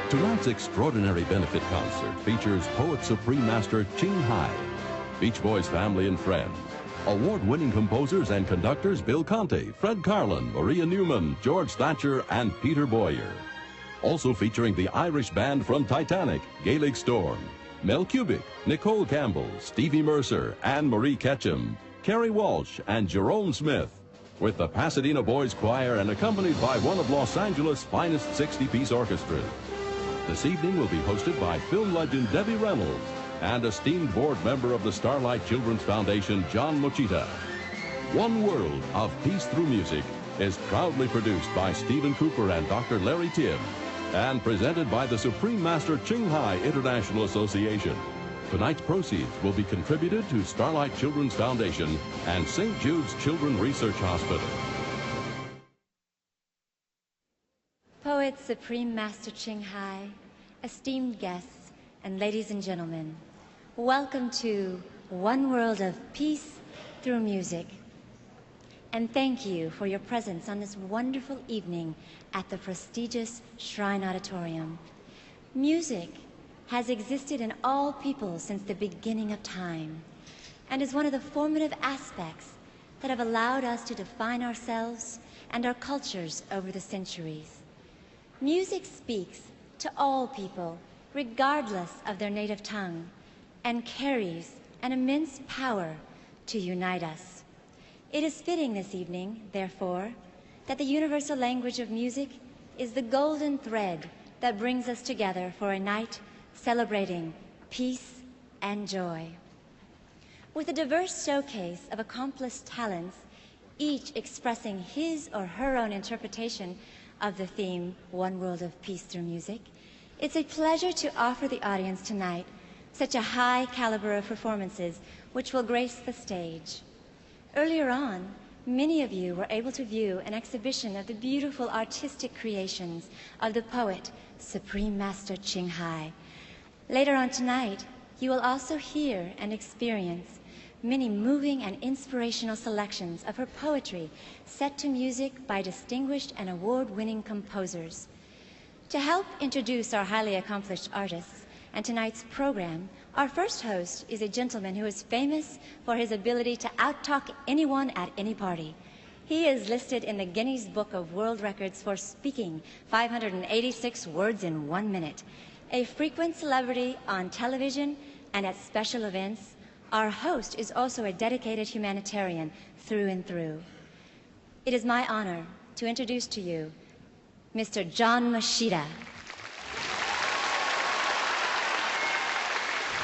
Tonight's extraordinary benefit concert features Poet Supreme Master CHINGHAI, Beach Boys family and friends, award-winning composers and conductors Bill Conte, Fred Carlin, Maria Newman, George Thatcher, and Peter Boyer. Also featuring the Irish band from Titanic, Gaelic Storm, Mel Cubic, Nicole Campbell, Stevie Mercer, Anne-Marie Ketchum, Kerry Walsh, and Jerome Smith, with the Pasadena Boys Choir and accompanied by one of Los Angeles' finest 60-piece orchestras. This evening will be hosted by film legend Debbie Reynolds and esteemed board member of the Starlight Children's Foundation, John Mochita. One World of Peace Through Music is proudly produced by Stephen Cooper and Dr. Larry Timm and presented by the Supreme Master CHINGHAI International Association. Tonight's proceeds will be contributed to Starlight Children's Foundation and St. Jude's Children's Research Hospital. Poet Supreme Master CHINGHAI, esteemed guests, and ladies and gentlemen, welcome to One World of Peace Through Music. And thank you for your presence on this wonderful evening at the prestigious Shrine Auditorium. Music has existed in all people since the beginning of time and is one of the formative aspects that have allowed us to define ourselves and our cultures over the centuries. Music speaks to all people, regardless of their native tongue, and carries an immense power to unite us. It is fitting this evening, therefore, that the universal language of music is the golden thread that brings us together for a night celebrating peace and joy. With a diverse showcase of accomplished talents, each expressing his or her own interpretation of the theme, One World of Peace Through Music, it's a pleasure to offer the audience tonight such a high caliber of performances which will grace the stage. Earlier on, many of you were able to view an exhibition of the beautiful artistic creations of the poet, Supreme Master CHINGHAI. Later on tonight, you will also hear and experience many moving and inspirational selections of her poetry set to music by distinguished and award-winning composers. To help introduce our highly accomplished artists and tonight's program, our first host is a gentleman who is famous for his ability to out-talk anyone at any party. He is listed in the Guinness Book of World Records for speaking 586 words in 1 minute. A frequent celebrity on television and at special events, our host is also a dedicated humanitarian through and through. It is my honor to introduce to you Mr. John Mochita.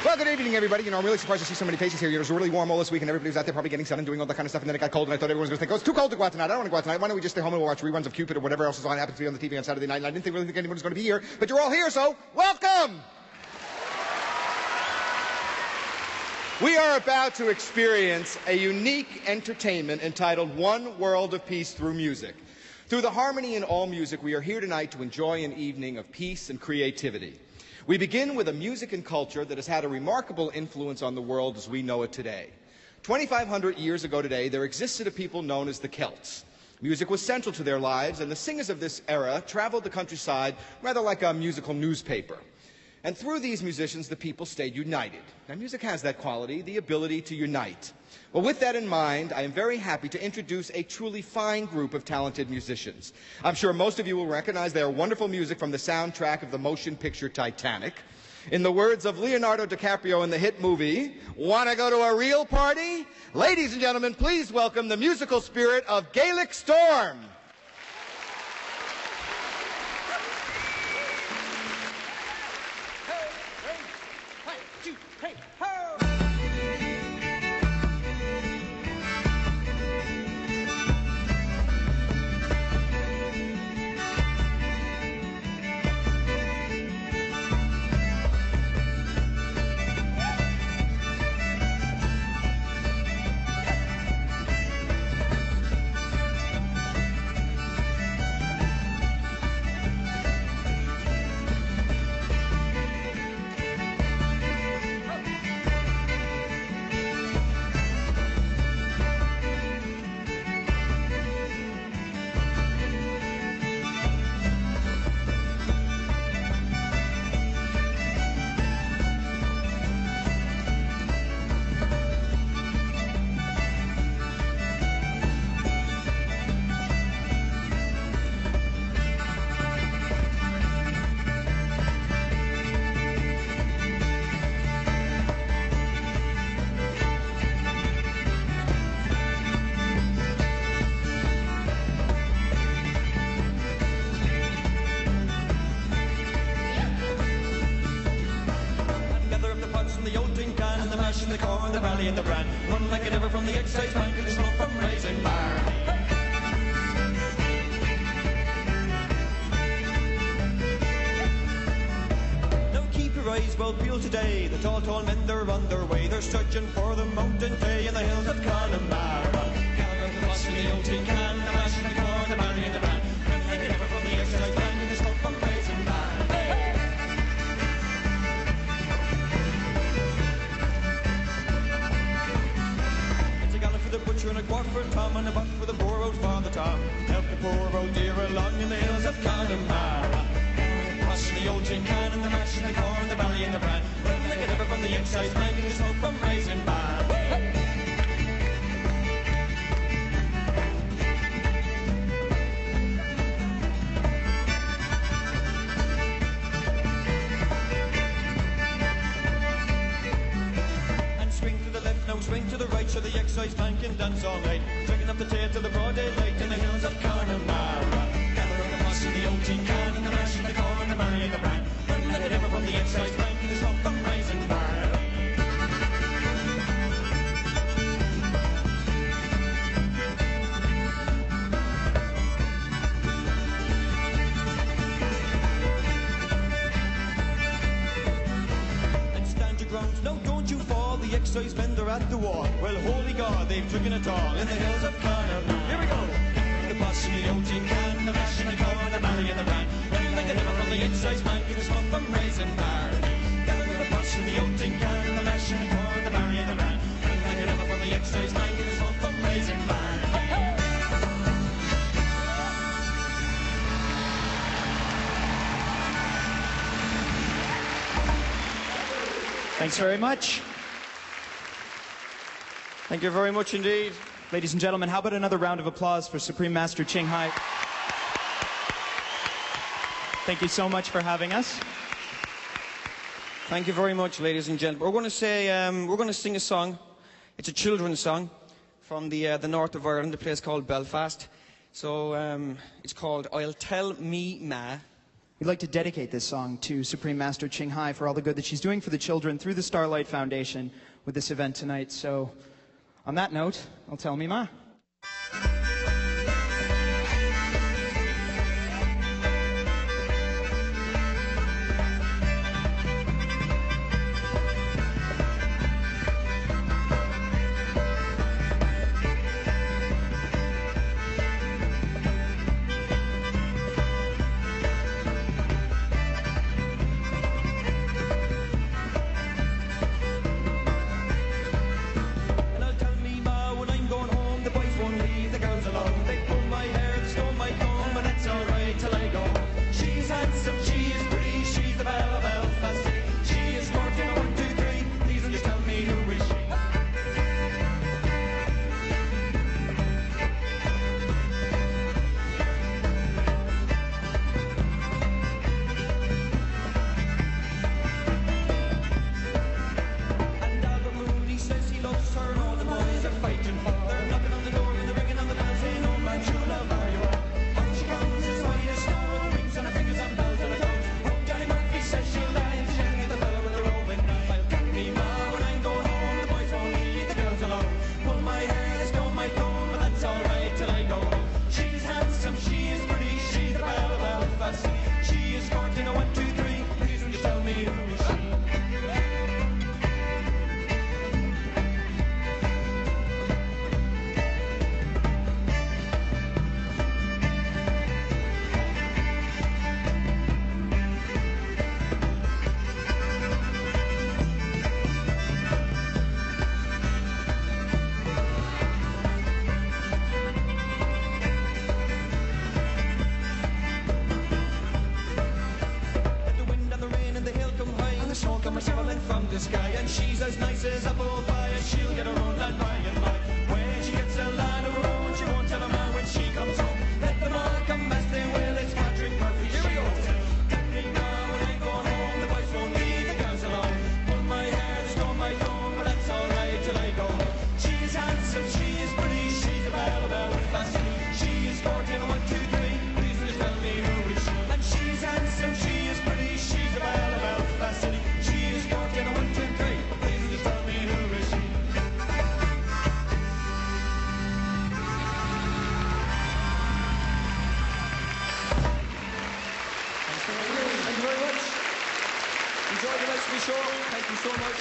Well, good evening, everybody. You know, I'm really surprised to see so many faces here. It was really warm all this week, and everybody was out there probably getting sun and doing all that kind of stuff, and then it got cold, and I thought everyone was going to think, oh, it's too cold to go out tonight. I don't want to go out tonight. Why don't we just stay home and we'll watch reruns of Cupid or whatever else is on, happens to be on the TV on Saturday night, and I didn't really think anyone was going to be here, but you're all here, so welcome! We are about to experience a unique entertainment entitled One World of Peace Through Music. Through the harmony in all music, we are here tonight to enjoy an evening of peace and creativity. We begin with a music and culture that has had a remarkable influence on the world as we know it today. 2,500 years ago today, there existed a people known as the Celts. Music was central to their lives, and the singers of this era traveled the countryside rather like a musical newspaper. And through these musicians, the people stayed united. Now, music has that quality, the ability to unite. Well, with that in mind, I am very happy to introduce a truly fine group of talented musicians. I'm sure most of you will recognize their wonderful music from the soundtrack of the motion picture Titanic. In the words of Leonardo DiCaprio in the hit movie, "Wanna go to a real party?" Ladies and gentlemen, please welcome the musical spirit of Gaelic Storm. The corn, the valley, and the brand run like a river from the excise bank and the smoke from raising bar. Now keep your eyes well peeled today. The tall men, they're on their way. They're searching for the mountain day in the hills of Connemara. Gather up the bus in the old tin can, the mash and the corn, the valley, and the brand run like a river from the excise bank and the smoke from raising bar. Butcher and a quart for Tom and a butt for the poor old Father Tom. Help the poor old dear along in the hills of Connemara. Crossing the old tin can and the mash and the corn, the valley and the bran. Run like a river from the excise bank and the smoke from raising bar. Swing to the right so the excise bank can dance all night. Drinking up the tail till the broad daylight in the hills of Connemara. Gather on the moss in the old tin can and the mash and the corn, the berry and the bran. Run like a river from the excise bank and the smoke from raising bar. And stand your ground, no don't you fall. The excise men, they're at the wall. Well, holy God, they've taken it all in the hills of Connemara. Here we go. The bus in the old tin can, the mash and the corn, the berry and the bran. Run like a river from the excise bank and the smoke from raising bar. Gather with the bus in the old tin can, the mash and the corn, the berry and the bran. Run like a river from the excise bank and the smoke from raising bar. Thanks very much. Thank you very much indeed. Ladies and gentlemen, how about another round of applause for Supreme Master CHINGHAI? Thank you so much for having us. Thank you very much, ladies and gentlemen. We're going to sing a song. It's a children's song from the north of Ireland, a place called Belfast. So it's called "I'll Tell Me Ma." We'd like to dedicate this song to Supreme Master CHINGHAI for all the good that she's doing for the children through the Starlight Foundation with this event tonight. So, on that note, I'll tell me ma. the sky. And she's as nice as apple pie, and she'll get her own land by and by. When she gets a land of her own, she won't tell a man when she comes home. Let them all come as they will, it's Patrick Murphy. Here we go. Let me now when I go home, the boys won't leave the girls alone. Pull my hair, storm my tone, but that's alright till I go home. She is handsome, she is pretty, she's a belle fashion. She is 14, 1, 2, 3. Please just tell me who is she? And she's handsome, she is pretty, she's a belle fashion. She is 14, 1, 2, 3. Please just tell me who is she? Thank you very much. Enjoy the rest of the show. Thank you so much.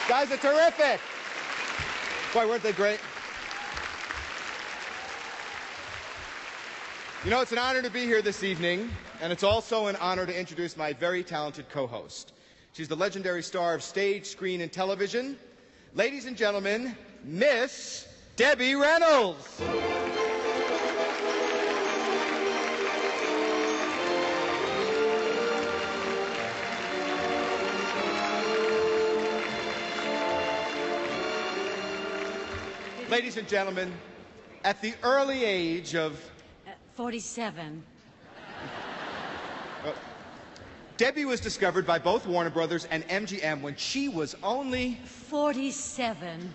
Guys are terrific. Boy, weren't they great? You know, it's an honor to be here this evening, and it's also an honor to introduce my very talented co-host. She's the legendary star of stage, screen, and television. Ladies and gentlemen, Miss Debbie Reynolds. Ladies and gentlemen, at the early age of 47. Debbie was discovered by both Warner Brothers and MGM when she was only 47.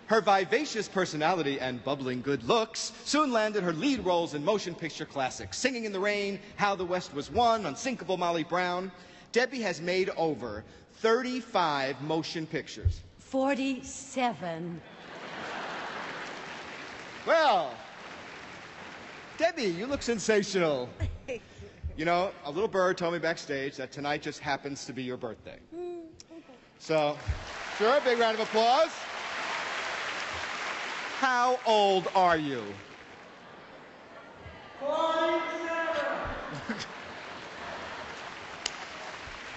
Her vivacious personality and bubbling good looks soon landed her lead roles in motion picture classics, Singing in the Rain, How the West Was Won, Unsinkable Molly Brown. Debbie has made over 35 motion pictures. 47. Well, Debbie, you look sensational. You know, a little bird told me backstage that tonight just happens to be your birthday. So, sure, a big round of applause. How old are you? 47.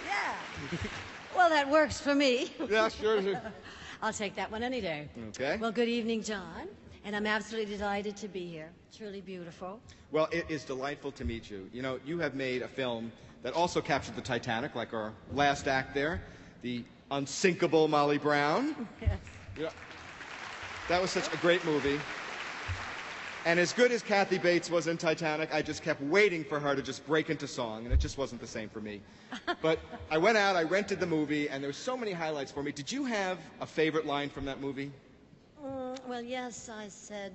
Yeah. Well, that works for me. Yeah, sure. I'll take that one any day. Okay. Well, good evening, John. And I'm absolutely delighted to be here. Truly beautiful. Well, it is delightful to meet you. You know, you have made a film that also captured the Titanic, like our last act there, the unsinkable Molly Brown. Yes. Yeah. That was such a great movie. And as good as Kathy Bates was in Titanic, I just kept waiting for her to just break into song, and it just wasn't the same for me. But I went out, I rented the movie, and there were so many highlights for me. Did you have a favorite line from that movie? Well, yes, I said,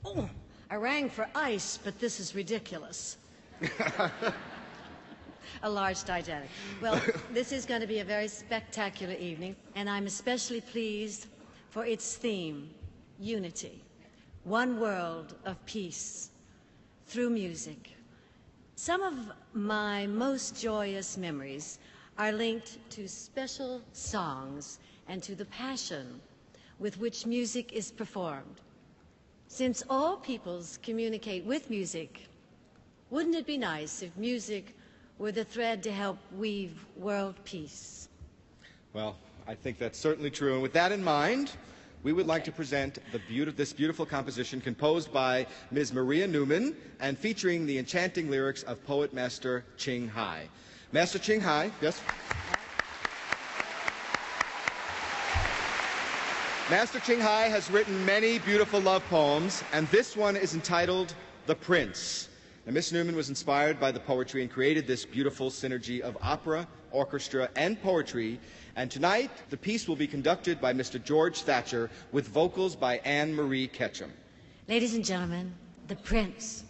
oh, I rang for ice, but this is ridiculous. A large Titanic. Well, this is going to be a very spectacular evening, and I'm especially pleased for its theme, unity. One world of peace through music. Some of my most joyous memories are linked to special songs and to the passion with which music is performed. Since all peoples communicate with music, wouldn't it be nice if music were the thread to help weave world peace? Well, I think that's certainly true. And with that in mind, we would like to present this beautiful composition composed by Ms. Maria Newman and featuring the enchanting lyrics of poet master CHINGHAI. Master CHINGHAI, yes? Master CHINGHAI has written many beautiful love poems, and this one is entitled The Prince. Now, Miss Newman was inspired by the poetry and created this beautiful synergy of opera, orchestra, and poetry. And tonight, the piece will be conducted by Mr. George Thatcher with vocals by Anne Marie Ketchum. Ladies and gentlemen, The Prince.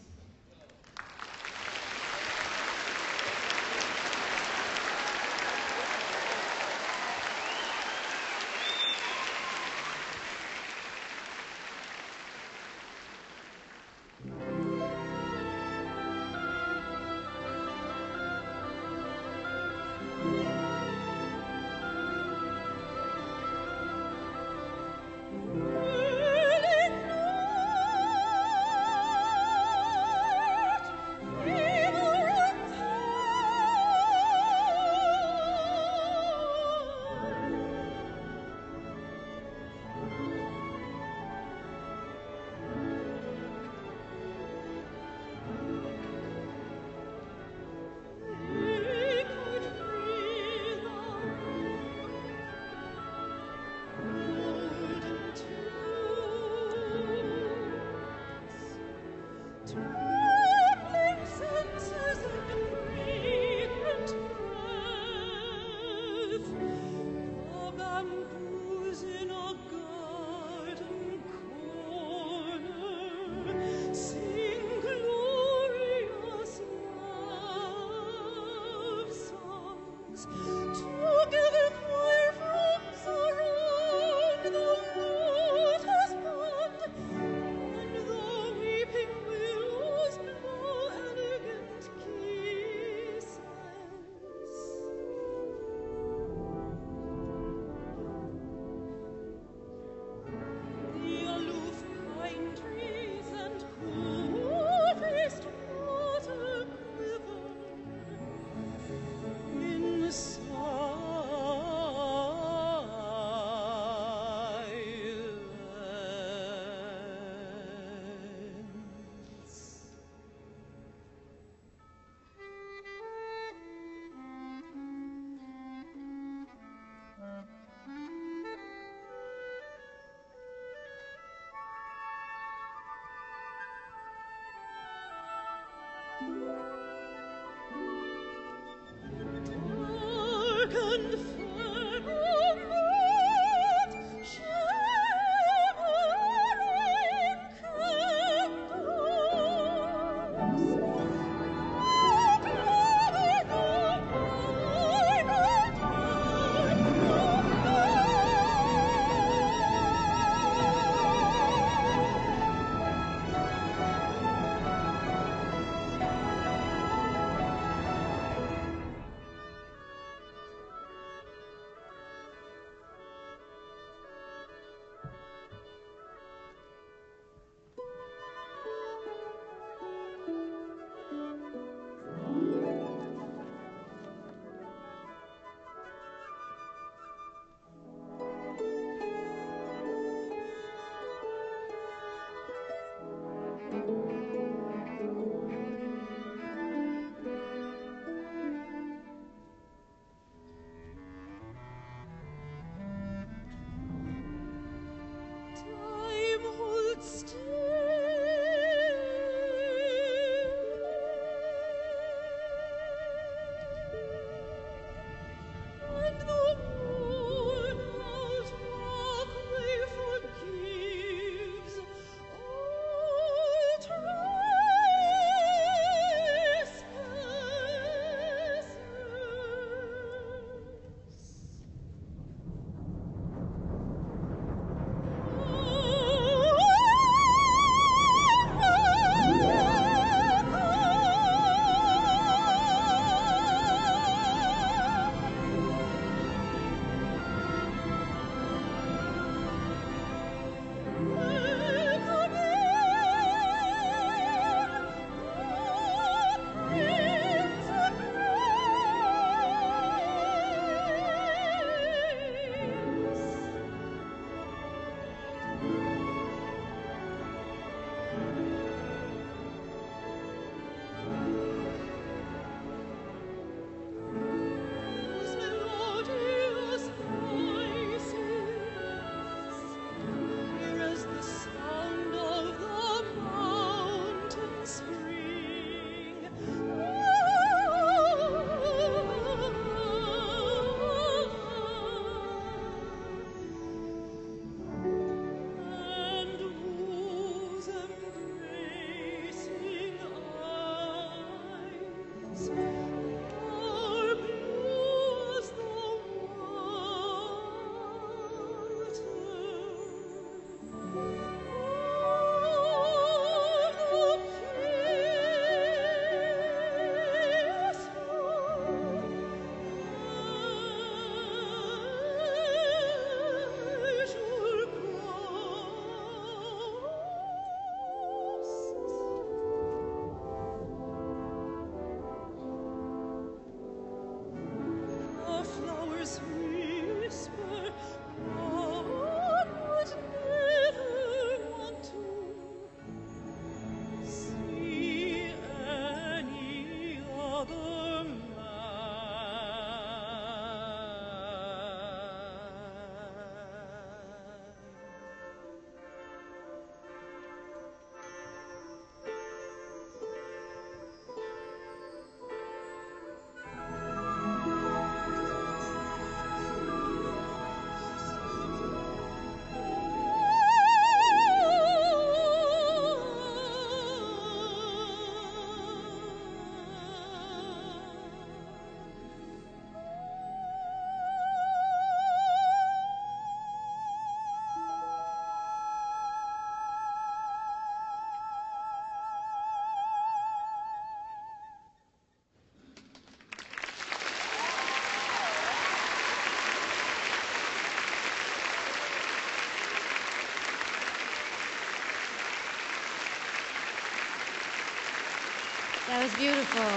That was beautiful.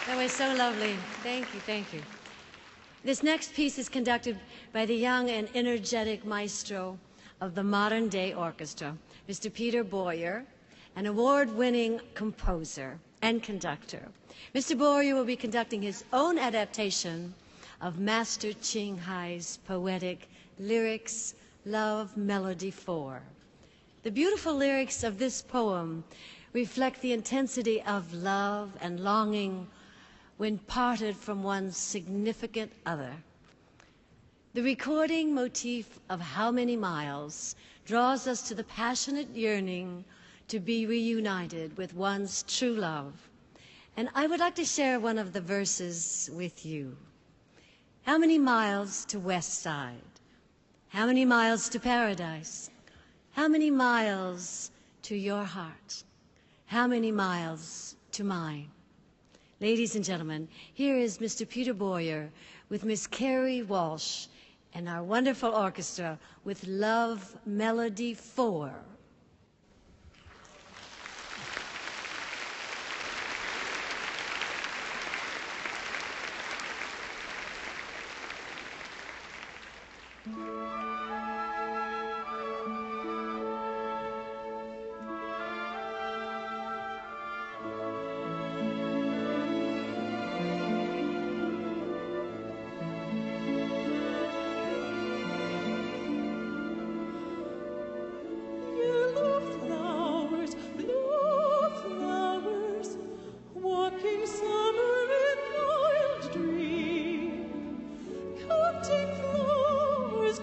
That was so lovely. Thank you, thank you. This next piece is conducted by the young and energetic maestro of the modern day orchestra, Mr. Peter Boyer, an award-winning composer and conductor. Mr. Boyer will be conducting his own adaptation of Master CHINGHAI's poetic lyrics, Love Melody 4. The beautiful lyrics of this poem reflect the intensity of love and longing when parted from one's significant other. The recording motif of How Many Miles draws us to the passionate yearning to be reunited with one's true love. And I would like to share one of the verses with you. How many miles to West Side? How many miles to paradise? How many miles to your heart? How many miles to mine? Ladies and gentlemen, here is Mr. Peter Boyer with Miss Carrie Walsh and our wonderful orchestra with Love Melody 4. Flowers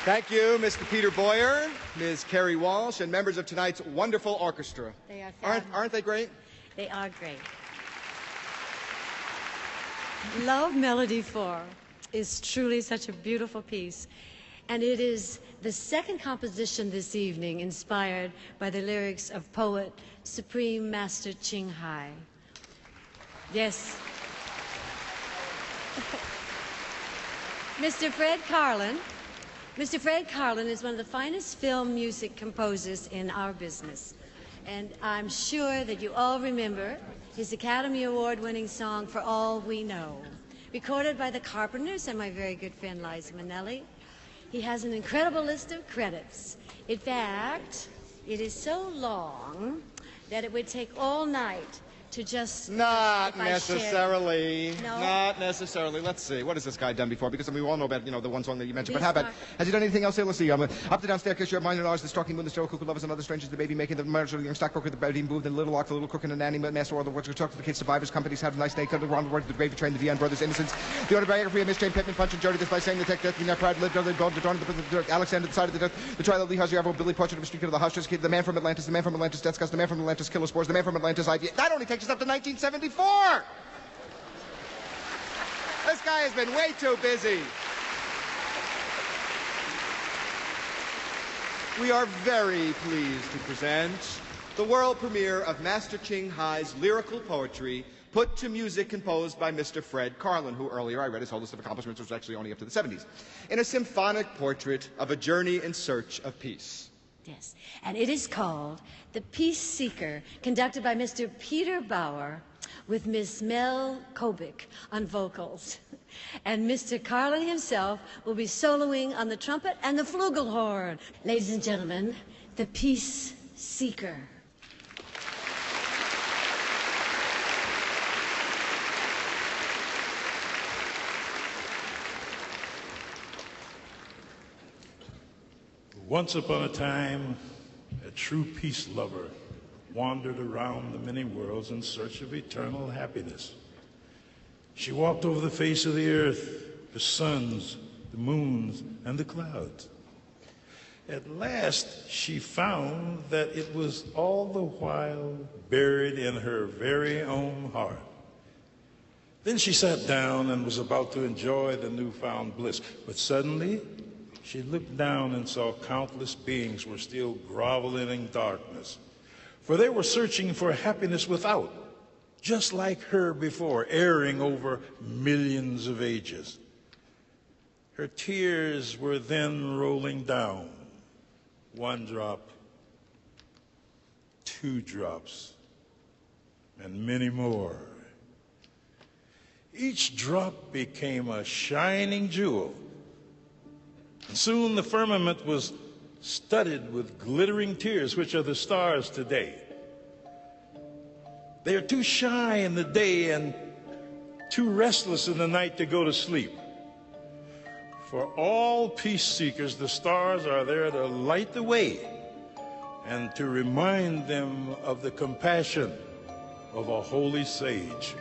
Thank you, Mr. Peter Boyer, Ms. Carrie Walsh, and members of tonight's wonderful orchestra. They are fabulous. Aren't they great? They are great. Love Melody 4 is truly such a beautiful piece, and it is the second composition this evening inspired by the lyrics of poet Supreme Master CHINGHAI. Yes. Mr. Fred Karlin is one of the finest film music composers in our business. And I'm sure that you all remember his Academy Award-winning song, For All We Know, recorded by the Carpenters and my very good friend Liza Minnelli. He has an incredible list of credits. In fact, it is so long that it would take all night to just... Not necessarily. No? Not necessarily. Let's see. What has this guy done before? Because I mean, we all know about, you know, the one song that you mentioned. This But how about, song- has he done anything else here? Let's see. Up the down staircase, your mind and ours, the stalking moon, the stoic cuckoo lovers and other strangers, the baby making, the marriage, the young stockbroker, the baby moved, the little lock, the little cook and the nanny, master world, the works, talk to the kids, survivors, companies, have a nice day, come to the wrong word, the gravy train, the Vian brothers, innocence, the autobiography of Miss Jane Pittman, Punch and Jody, this by saying the tech, death, not proud, live, the dawn, the Alexander, the side of the death, the trial of Lee Hazyarvo, Billy Portrait of a street kid of the Hushers, kid, the man from Atlantis, Death Gust, the man from Atlantis, Killer Spores, the man from Atlantis, IV. That only takes us up to 1974! This guy has been way too busy. We are very pleased to present the world premiere of Master CHINGHAI's lyrical poetry, put to music composed by Mr. Fred Karlin, who earlier I read his whole list of accomplishments, which was actually only up to the 70s, in a symphonic portrait of a journey in search of peace. Yes, and it is called The Peace Seeker, conducted by Mr. Peter Bauer with Miss Mel Kobik on vocals. And Mr. Karlin himself will be soloing on the trumpet and the flugelhorn. Ladies and gentlemen, The Peace Seeker. Once upon a time, a true peace lover wandered around the many worlds in search of eternal happiness. She walked over the face of the earth, the suns, the moons, and the clouds. At last, she found that it was all the while buried in her very own heart. Then she sat down and was about to enjoy the newfound bliss, but suddenly, she looked down and saw countless beings were still groveling in darkness, for they were searching for happiness without, just like her before, erring over millions of ages. Her tears were then rolling down, 1 drop, 2 drops, and many more. Each drop became a shining jewel. And soon the firmament was studded with glittering tears, which are the stars today. They are too shy in the day and too restless in the night to go to sleep. For all peace seekers, the stars are there to light the way and to remind them of the compassion of a holy sage.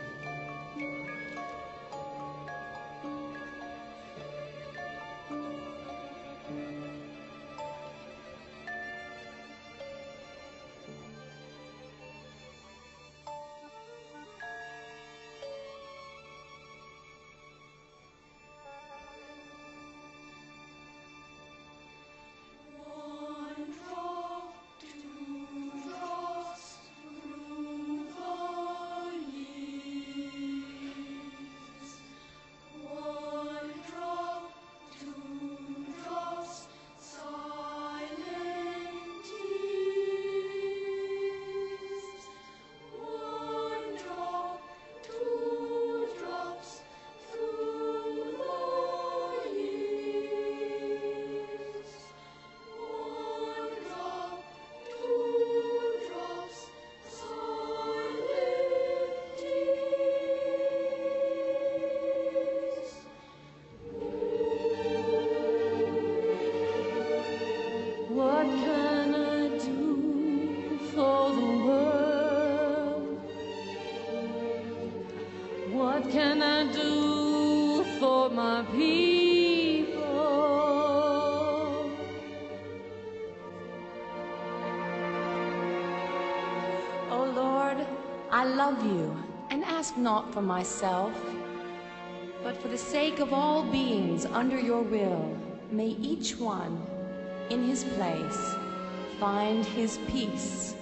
love you, and ask not for myself, but for the sake of all beings under your will, may each one, in his place, find his peace.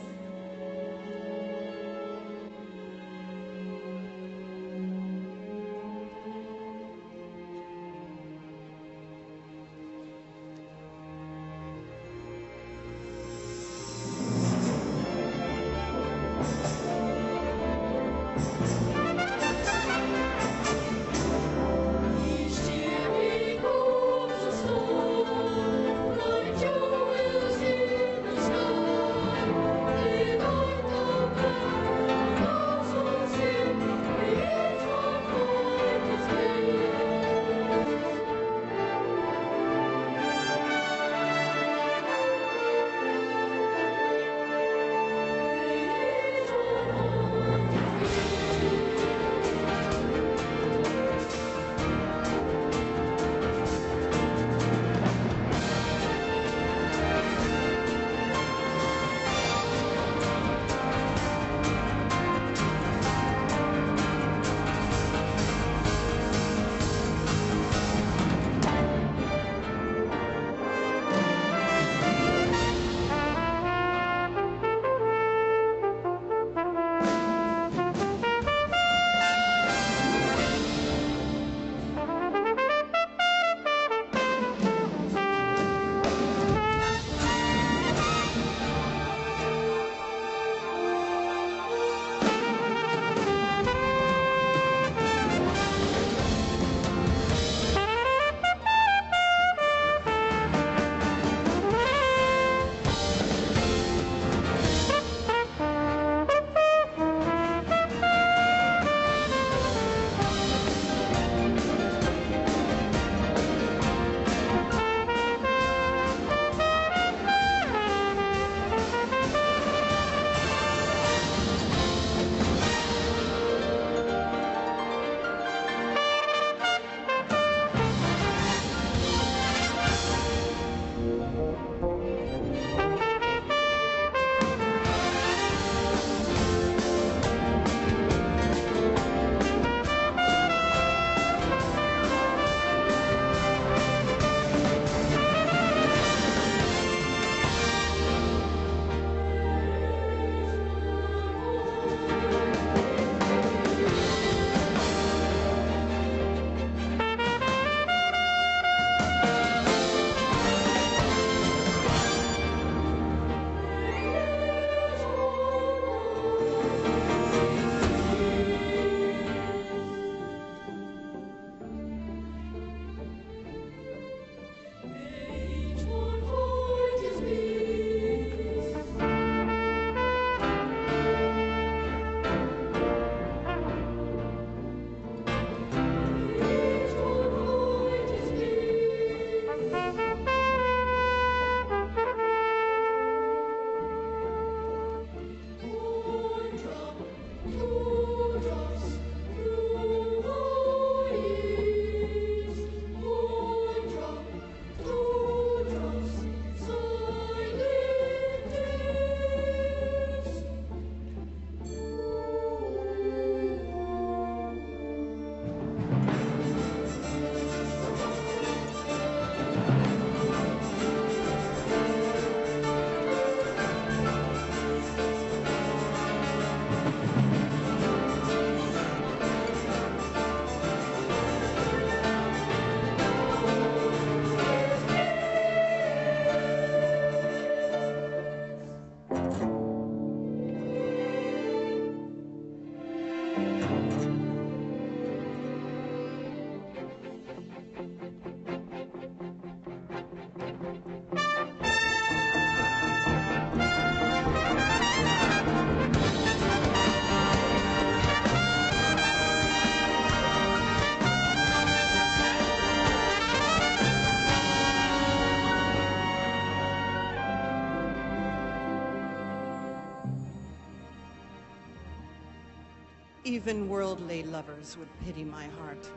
Even worldly lovers would pity my heart,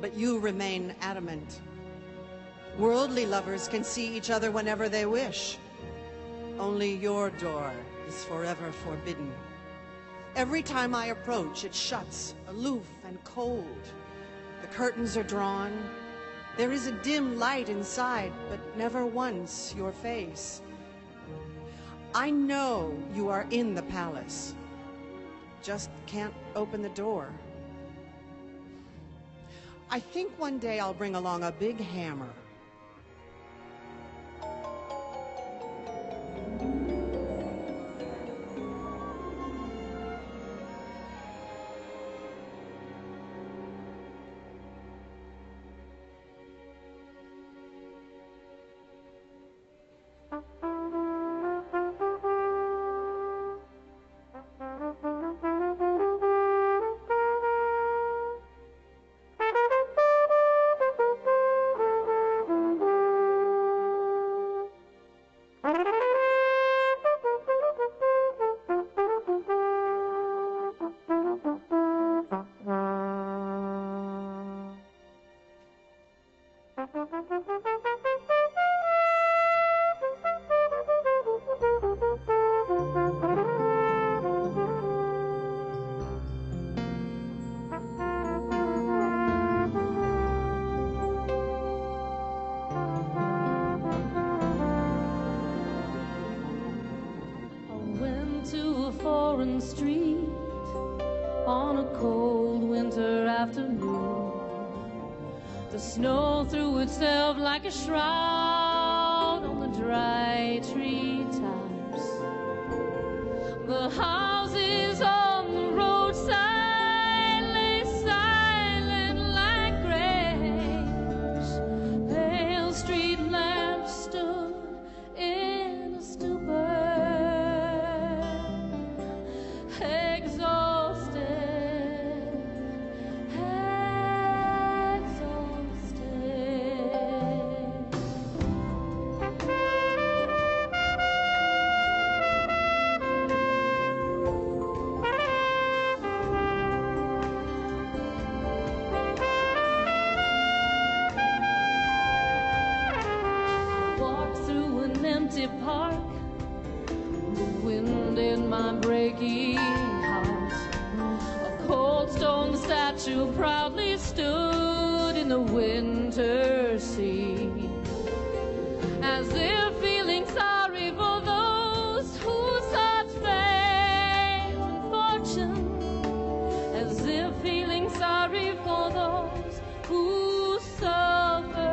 but you remain adamant. Worldly lovers can see each other whenever they wish. Only your door is forever forbidden. Every time I approach, it shuts, aloof and cold. The curtains are drawn. There is a dim light inside, but never once your face. I know you are in the palace. Just can't open the door. I think one day I'll bring along a big hammer. Street on a cold winter afternoon. The snow threw itself like a shroud on the dry treetops. The houses on the roadside lay silent like graves. Pale street lamps stood in a stupor. Park, the wind in my breaking heart. A cold stone statue proudly stood in the winter sea, as if feeling sorry for those who sought fame and fortune, as if feeling sorry for those who suffer.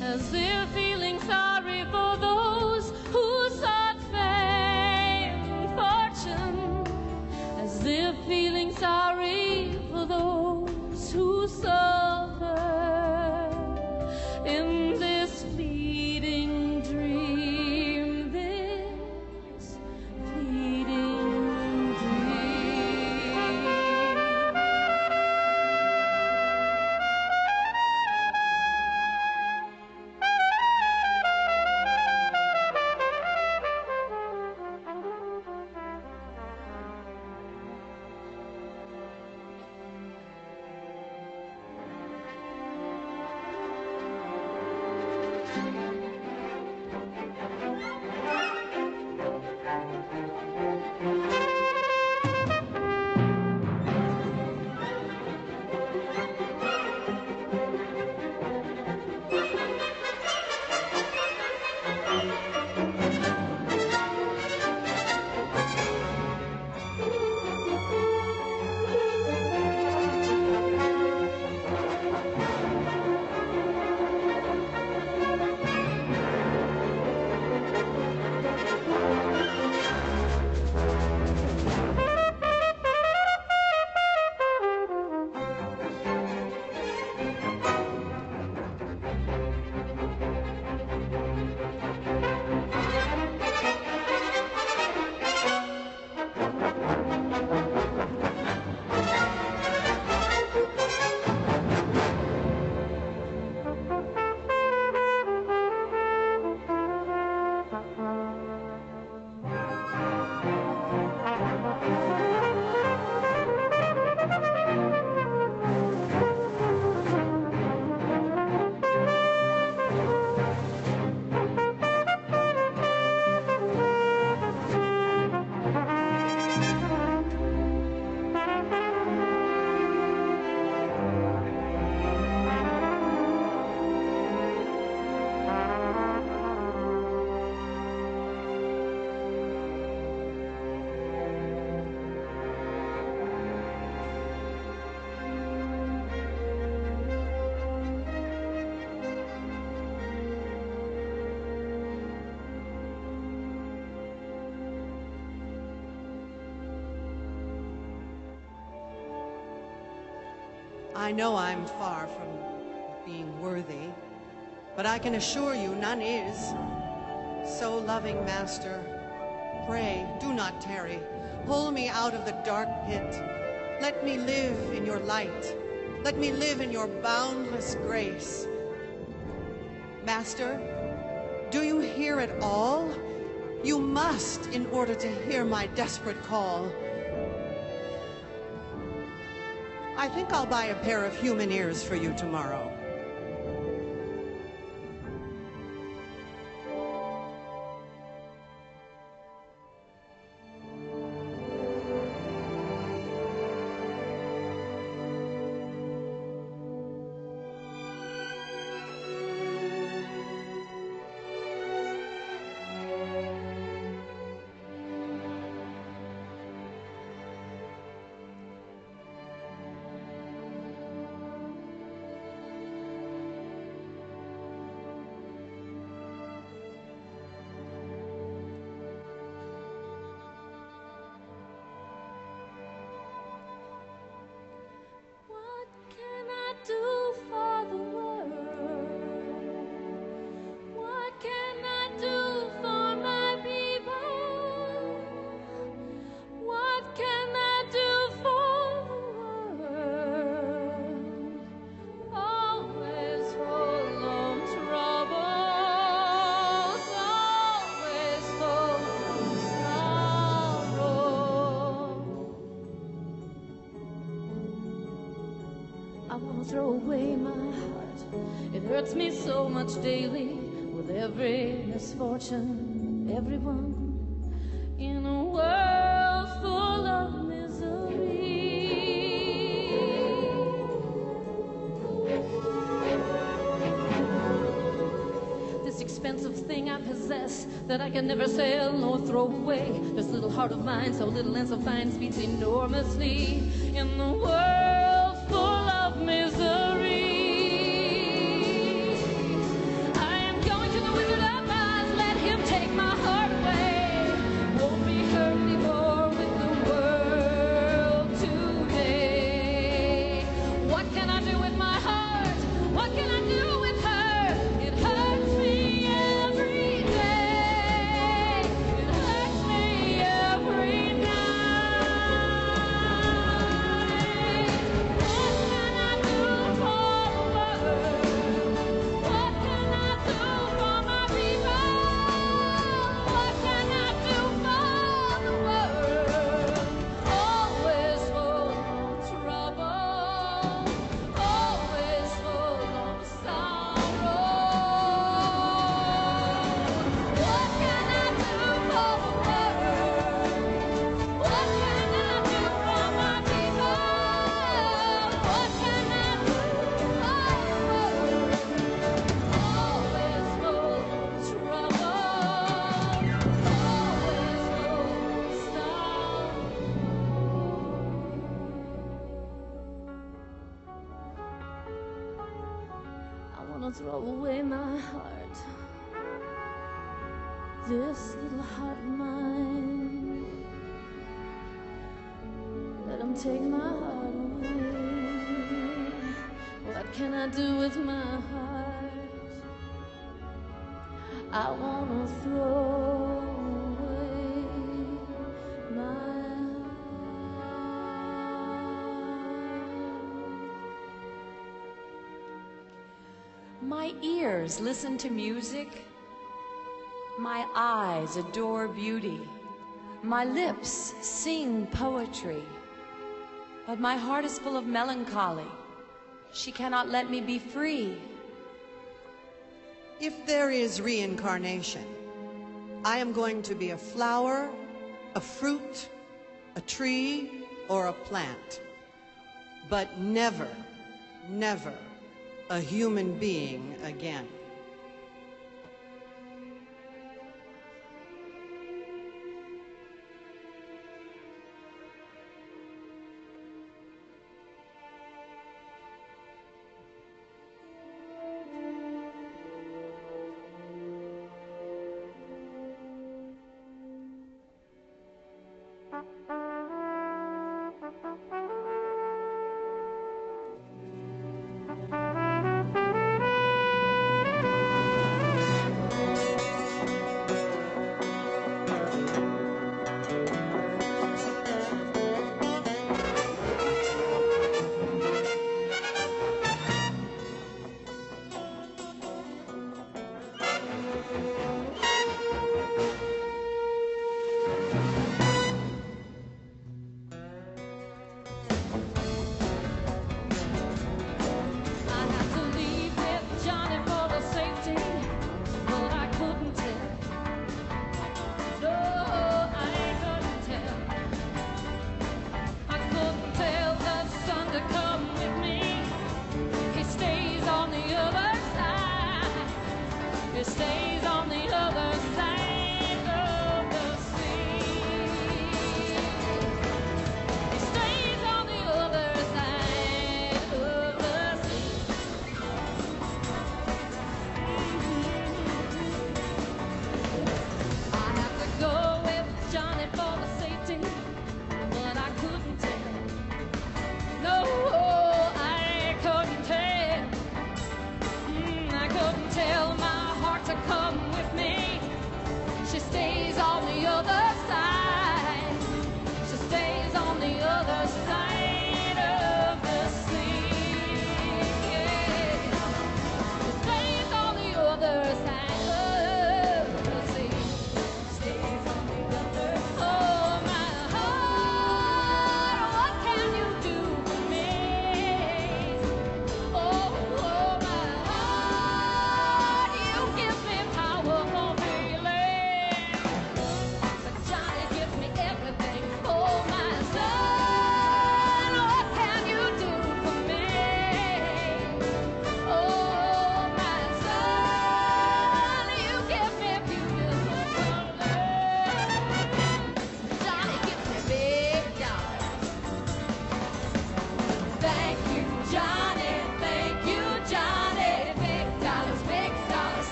As if feeling sorry for those who sought fame and fortune, as if feeling sorry for those who suffer in this fleeting dream, this fleeting dream. I know I'm far from being worthy, but I can assure you none is. So, loving Master, pray, do not tarry. Pull me out of the dark pit. Let me live in your light. Let me live in your boundless grace. Master, do you hear it all? You must in order to hear my desperate call. I think I'll buy a pair of human ears for you tomorrow. Throw away my heart. It hurts me so much daily with every misfortune, everyone in a world full of misery. This expensive thing I possess that I can never sell nor throw away. This little heart of mine, so little and so fine, beats enormously in the world full of misery. I am going to the Wizard of Oz, let him take my heart away. Won't be hurt anymore with the world today. What can I do with my heart? What can I do with her? It hurts me every day. It hurts me every night. Throw away my heart, this little heart of mine. Let him take my heart away. What can I do with my heart? I wanna throw away my heart. My ears listen to music. My eyes adore beauty. My lips sing poetry. But my heart is full of melancholy. She cannot let me be free. If there is reincarnation, I am going to be a flower, a fruit, a tree, or a plant. But never, never a human being again.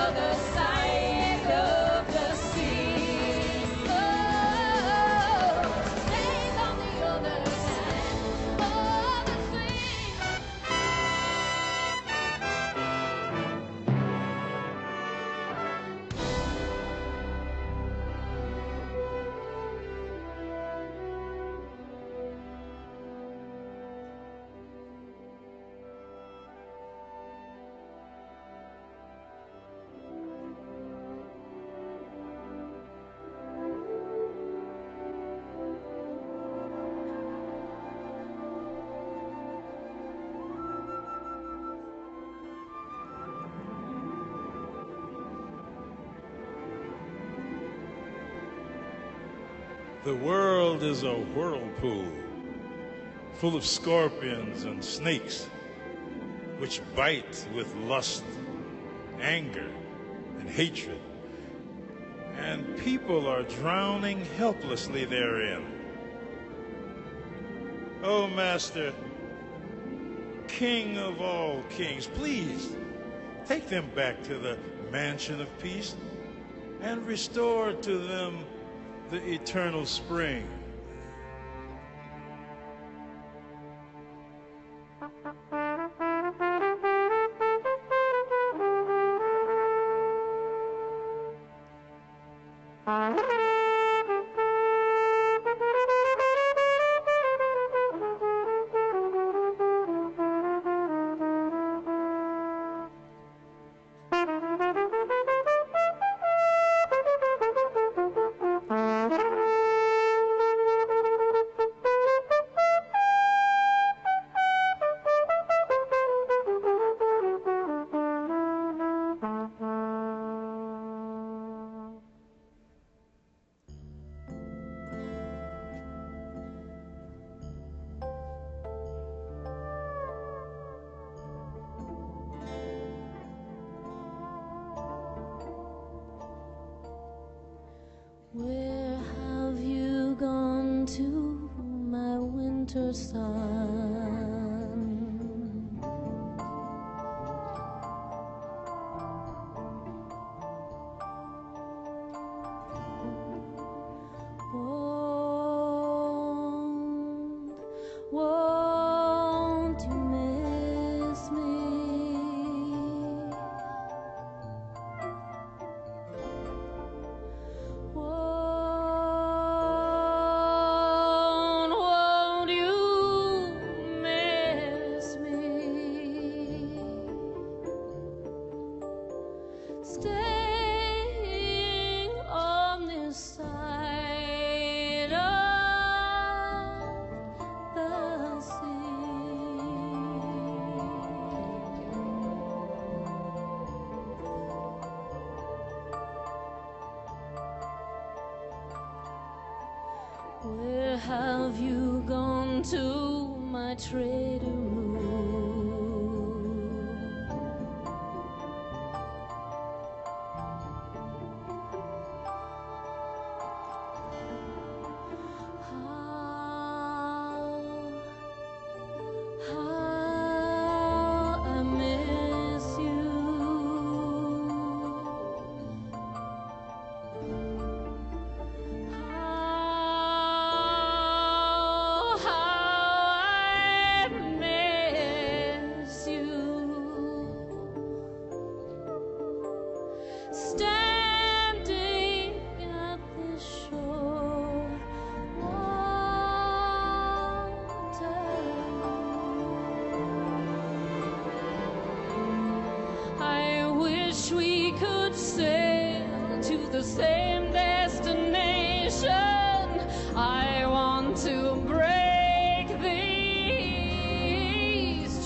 other side of the sea. Oh, stand on the other side of the sea. The world is a whirlpool full of scorpions and snakes which bite with lust, anger, and hatred. And people are drowning helplessly therein. Oh, Master, King of all kings, please take them back to the mansion of peace and restore to them the eternal spring. Where have you gone to, my winter sun? Won't you miss me? Won't you miss me? Staying on this side of the sea. Where have you gone to, my traitor moon? How I miss you. How I miss you. Standing at the shore, I wish we could sail to the same destination. I want to break these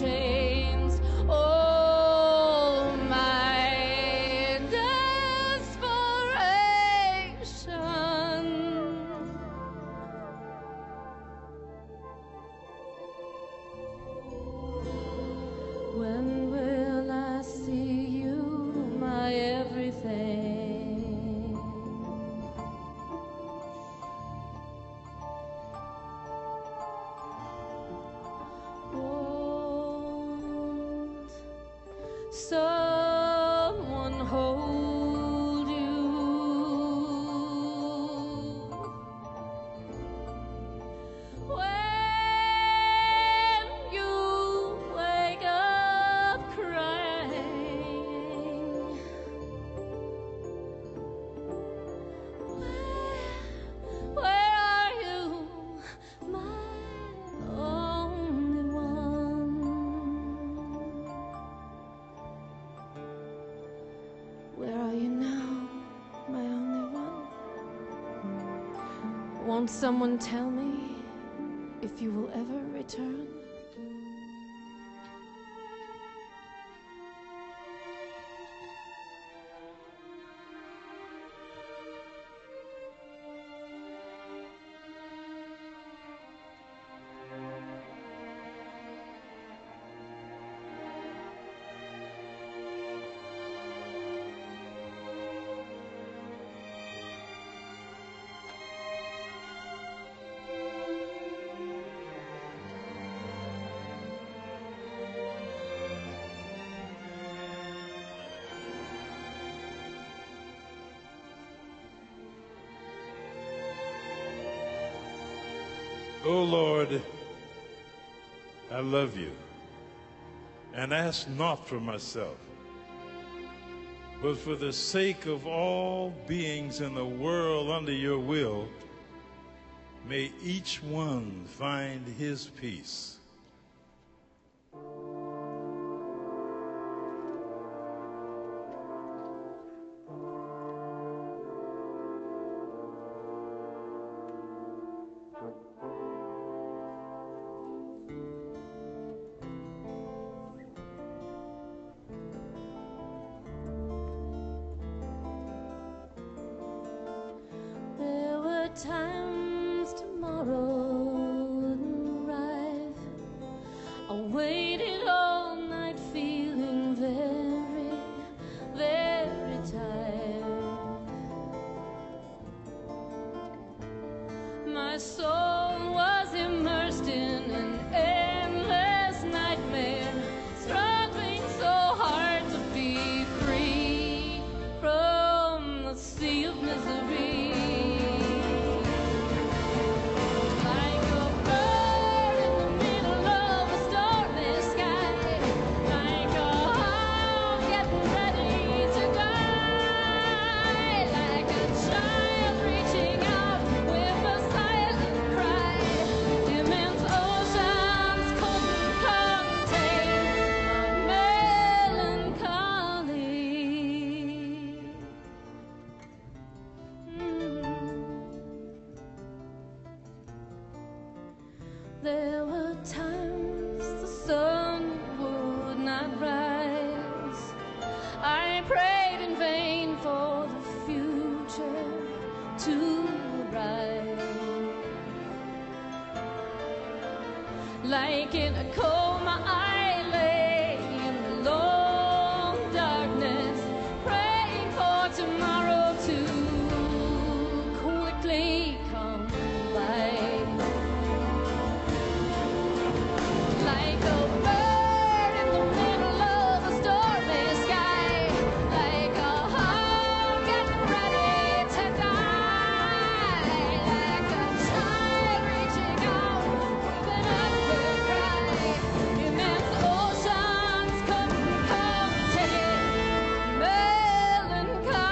chains. Oh, my desperation. When will I see you, my everything? Won't someone hold Where are you now, my only one? Won't someone tell me if you will ever return? O Lord, I love you and ask not for myself, but for the sake of all beings in the world under your will, may each one find his peace. Times tomorrow wouldn't arrive. I waited all night feeling very, very tired. My soul was immersed in an endless nightmare, struggling so hard to be free from the sea of misery. There were times the sun would not rise. I prayed in vain for the future to arrive. Like in a coma, I lay in the long darkness, praying for tomorrow to quickly come by. Like a bird in the middle of a stormy sky, like a heart getting ready to die, like a child reaching out with an upward cry. Immense oceans couldn't contain melancholy.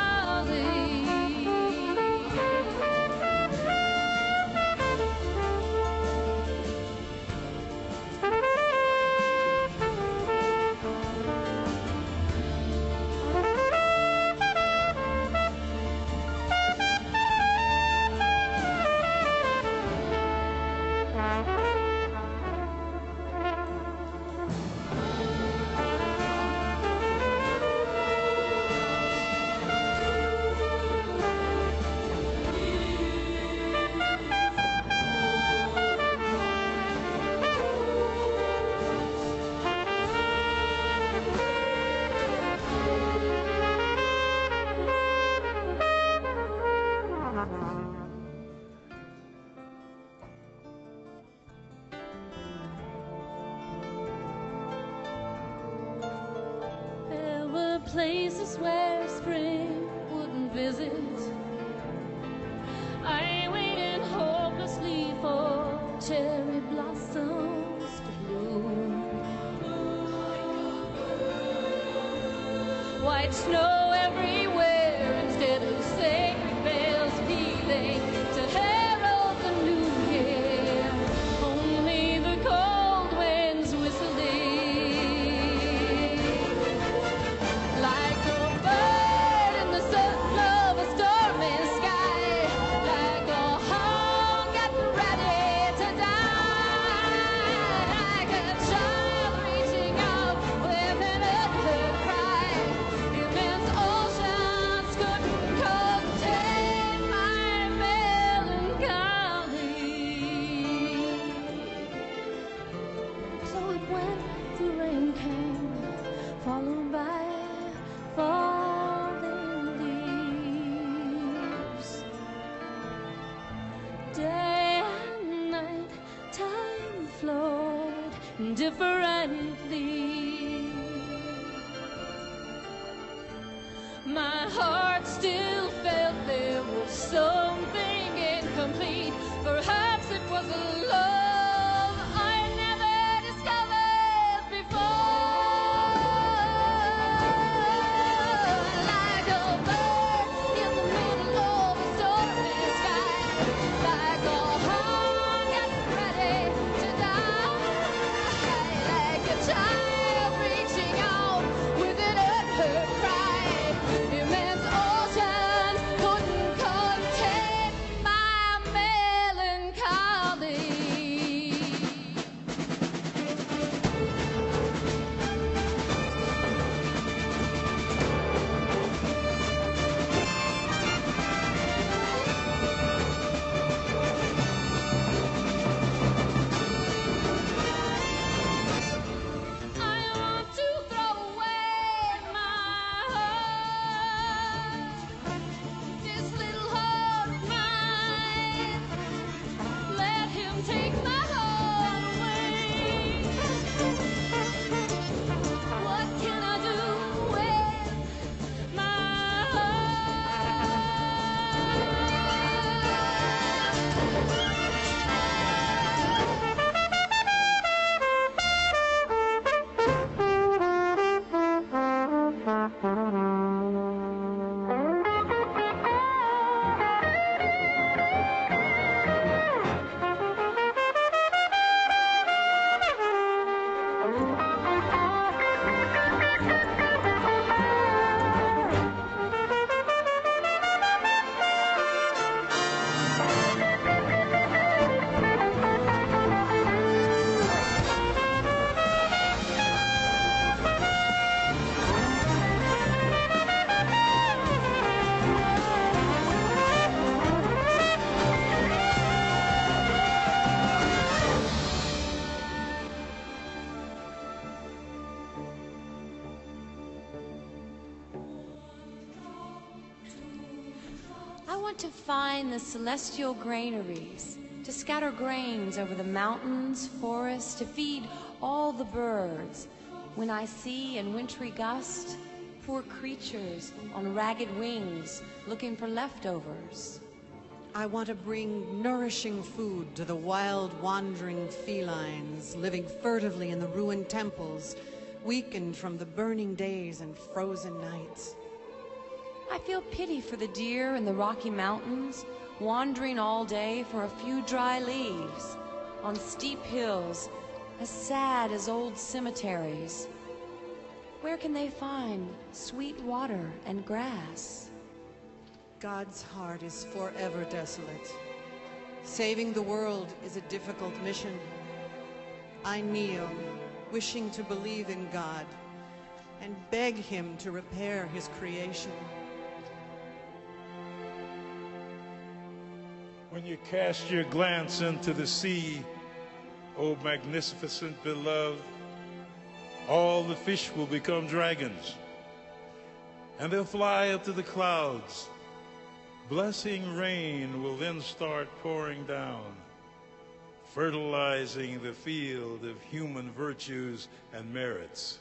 There were places where spring wouldn't visit. I waited hopelessly for cherry blossoms to bloom. White snow everywhere instead of sacred bells pealing to herald the new year. Only the cold winds whistling. Like a bird my heart still felt there was something incomplete. Perhaps it was a love I never discovered before. Like a bird in the middle of a stormy sky, like a heart getting ready to die, like a child reaching out with an unheard cry. Immense oceans couldn't contain my melancholy. I want to throw away my heart, this little heart of mine. Let him take my heart away. What can I do with my heart? I want to find the celestial granaries, to scatter grains over the mountains, forests, to feed all the birds. When I see in wintry gust, poor creatures on ragged wings looking for leftovers. I want to bring nourishing food to the wild wandering felines living furtively in the ruined temples, weakened from the burning days and frozen nights. I feel pity for the deer in the Rocky Mountains, wandering all day for a few dry leaves, on steep hills as sad as old cemeteries. Where can they find sweet water and grass? God's heart is forever desolate. Saving the world is a difficult mission. I kneel, wishing to believe in God, and beg him to repair his creation. When you cast your glance into the sea, O magnificent beloved, all the fish will become dragons, and they'll fly up to the clouds. Blessing rain will then start pouring down, fertilizing the field of human virtues and merits.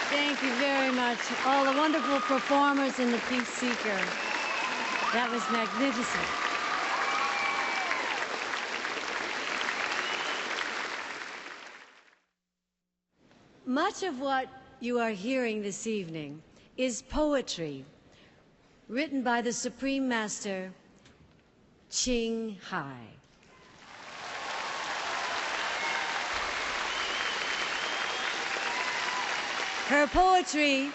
Thank you very much. All the wonderful performers in the Peace Seeker. That was magnificent. Much of what you are hearing this evening is poetry written by the Supreme Master, CHINGHAI. Her poetry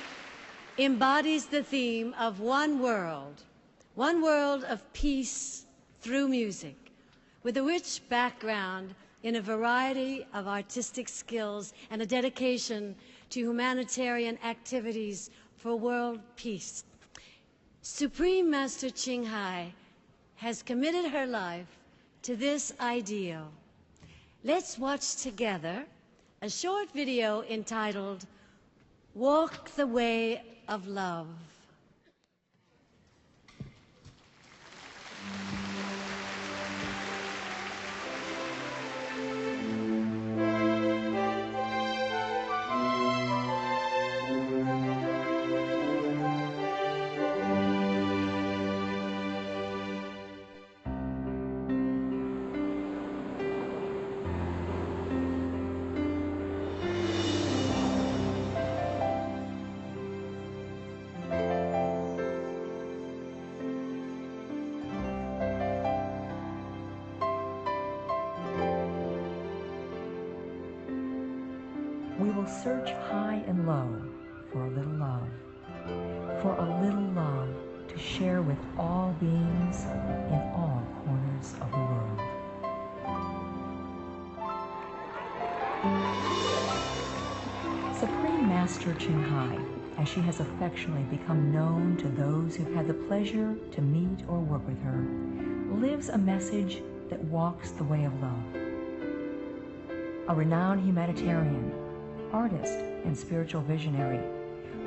embodies the theme of one world of peace through music, with a rich background in a variety of artistic skills and a dedication to humanitarian activities for world peace. Supreme Master CHINGHAI has committed her life to this ideal. Let's watch together a short video entitled Walk the Way of Love. We will search high and low for a little love, to share with all beings in all corners of the world. Supreme Master CHINGHAI, as she has affectionately become known to those who've had the pleasure to meet or work with her, lives a message that walks the way of love. A renowned humanitarian, artist, and spiritual visionary,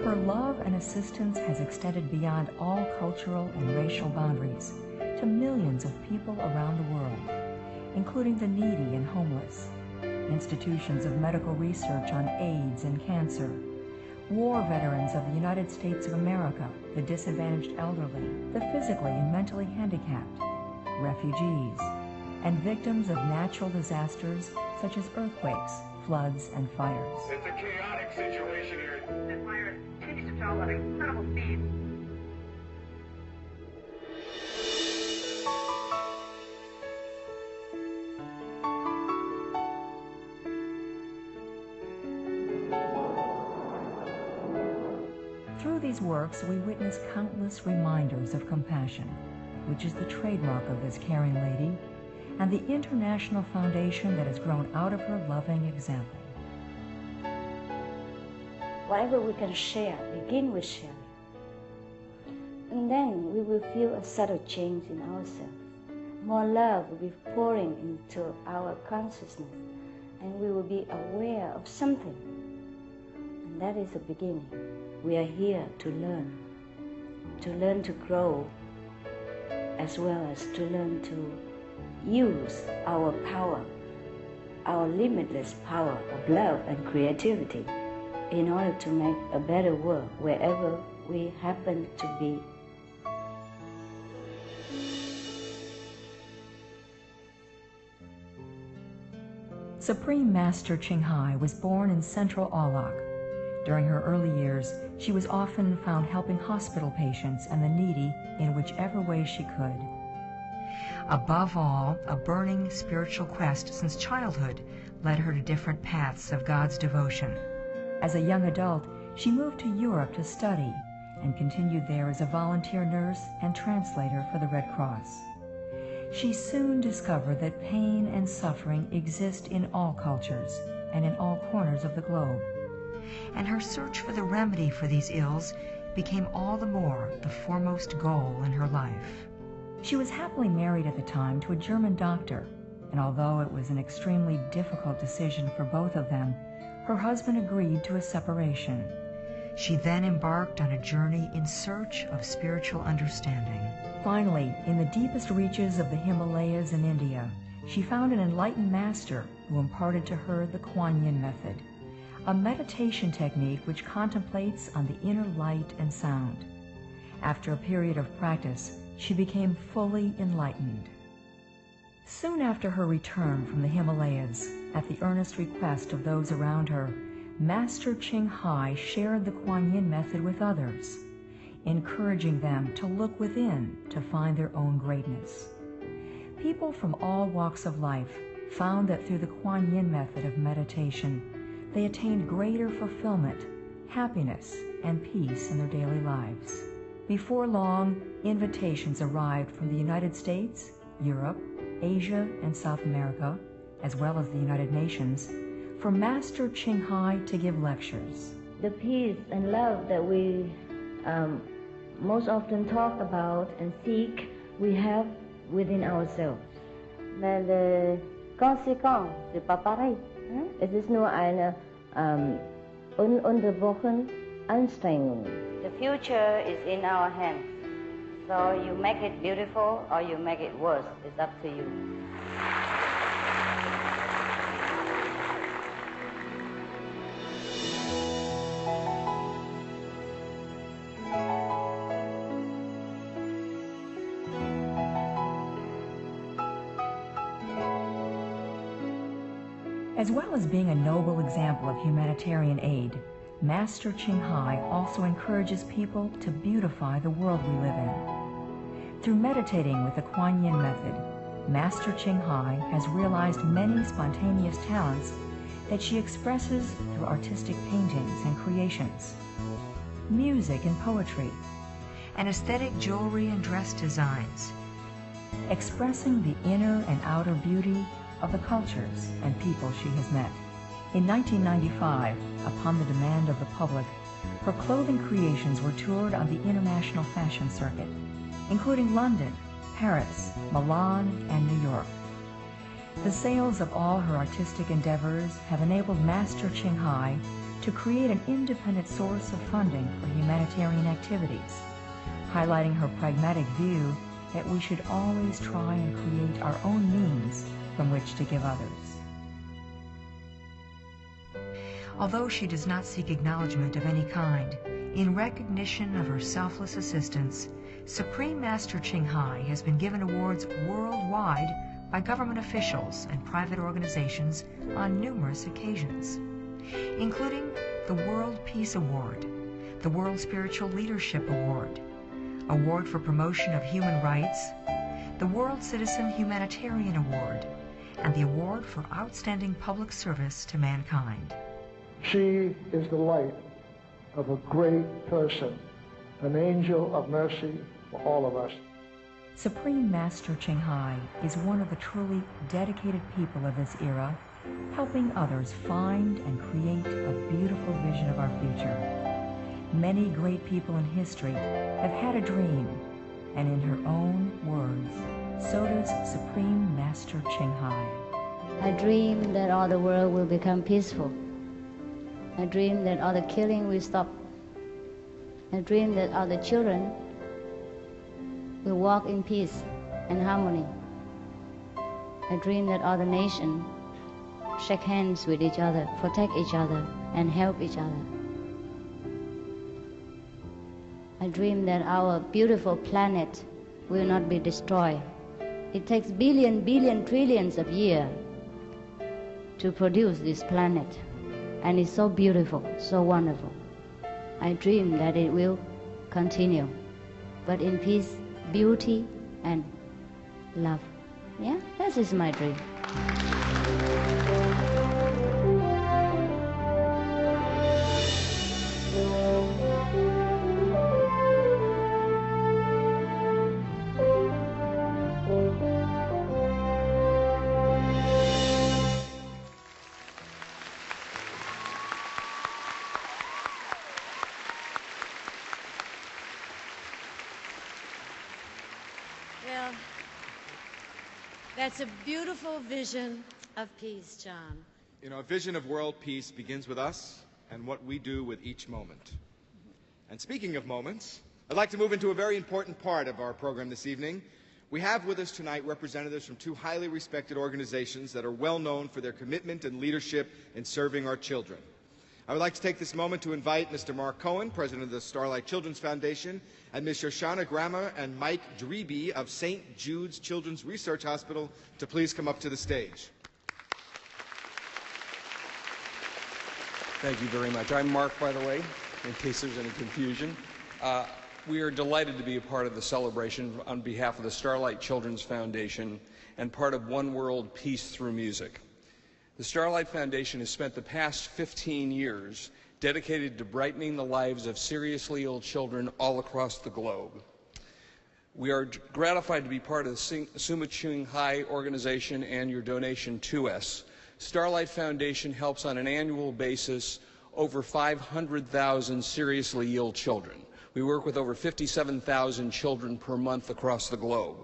her love and assistance has extended beyond all cultural and racial boundaries to millions of people around the world, including the needy and homeless, institutions of medical research on AIDS and cancer, war veterans of the United States of America, the disadvantaged elderly, the physically and mentally handicapped, refugees, and victims of natural disasters such as earthquakes, floods, and fires. It's a chaotic situation here. The fire continues to travel at incredible speed. Through these works, we witness countless reminders of compassion, which is the trademark of this caring lady, and the international foundation that has grown out of her loving example. Whatever we can share, begin with sharing. And then we will feel a subtle change in ourselves. More love will be pouring into our consciousness, and we will be aware of something. And that is the beginning. We are here to learn to grow, as well as to learn to use our power, our limitless power of love and creativity in order to make a better world wherever we happen to be. Supreme Master CHINGHAI was born in central Aulak. During her early years, she was often found helping hospital patients and the needy in whichever way she could. Above all, a burning spiritual quest since childhood led her to different paths of God's devotion. As a young adult, she moved to Europe to study and continued there as a volunteer nurse and translator for the Red Cross. She soon discovered that pain and suffering exist in all cultures and in all corners of the globe. And her search for the remedy for these ills became all the more the foremost goal in her life. She was happily married at the time to a German doctor, and although it was an extremely difficult decision for both of them, her husband agreed to a separation. She then embarked on a journey in search of spiritual understanding. Finally, in the deepest reaches of the Himalayas in India, she found an enlightened master who imparted to her the Kuan Yin method, a meditation technique which contemplates on the inner light and sound. After a period of practice, she became fully enlightened. Soon after her return from the Himalayas, at the earnest request of those around her, Master CHINGHAI shared the Kuan Yin method with others, encouraging them to look within to find their own greatness. People from all walks of life found that through the Kuan Yin method of meditation, they attained greater fulfillment, happiness, and peace in their daily lives. Before long, invitations arrived from the United States, Europe, Asia, and South America, as well as the United Nations, for Master CHINGHAI to give lectures. The peace and love that we most often talk about and seek, we have within ourselves. Mais les conséquences du paparazzi, es ist nur eine ununterbrochene Anstrengung. The future is in our hands. So you make it beautiful or you make it worse. It's up to you. As well as being a noble example of humanitarian aid, Master CHINGHAI also encourages people to beautify the world we live in. Through meditating with the Kuan Yin method, Master CHINGHAI has realized many spontaneous talents that she expresses through artistic paintings and creations, music and poetry, and aesthetic jewelry and dress designs, expressing the inner and outer beauty of the cultures and people she has met. In 1995, upon the demand of the public, her clothing creations were toured on the international fashion circuit, including London, Paris, Milan, and New York. The sales of all her artistic endeavors have enabled Master CHINGHAI to create an independent source of funding for humanitarian activities, highlighting her pragmatic view that we should always try and create our own means from which to give others. Although she does not seek acknowledgement of any kind, in recognition of her selfless assistance, Supreme Master CHINGHAI has been given awards worldwide by government officials and private organizations on numerous occasions, including the World Peace Award, the World Spiritual Leadership Award, Award for Promotion of Human Rights, the World Citizen Humanitarian Award, and the Award for Outstanding Public Service to Mankind. She is the light of a great person, an angel of mercy for all of us. Supreme Master CHINGHAI is one of the truly dedicated people of this era, helping others find and create a beautiful vision of our future. Many great people in history have had a dream, and in her own words, so does Supreme Master CHINGHAI. I dream that all the world will become peaceful. I dream that all the killing will stop. I dream that all the children will walk in peace and harmony. I dream that all the nations shake hands with each other, protect each other, and help each other. I dream that our beautiful planet will not be destroyed. It takes billion, trillions of years to produce this planet. And it's so beautiful, so wonderful. I dream that it will continue, but in peace, beauty, and love. Yeah, that is my dream. Well, that's a beautiful vision of peace, John. You know, a vision of world peace begins with us and what we do with each moment. And speaking of moments, I'd like to move into a very important part of our program this evening. We have with us tonight representatives from two highly respected organizations that are well known for their commitment and leadership in serving our children. I would like to take this moment to invite Mr. Mark Cohen, president of the Starlight Children's Foundation, and Ms. Shoshana Grammer and Mike Dreby of St. Jude's Children's Research Hospital to please come up to the stage. Thank you very much. I'm Mark, by the way, in case there's any confusion. We are delighted to be a part of the celebration on behalf of the Starlight Children's Foundation and part of One World Peace Through Music. The Starlight Foundation has spent the past 15 years dedicated to brightening the lives of seriously ill children all across the globe. We are gratified to be part of the CHINGHAI organization and your donation to us. Starlight Foundation helps on an annual basis over 500,000 seriously ill children. We work with over 57,000 children per month across the globe.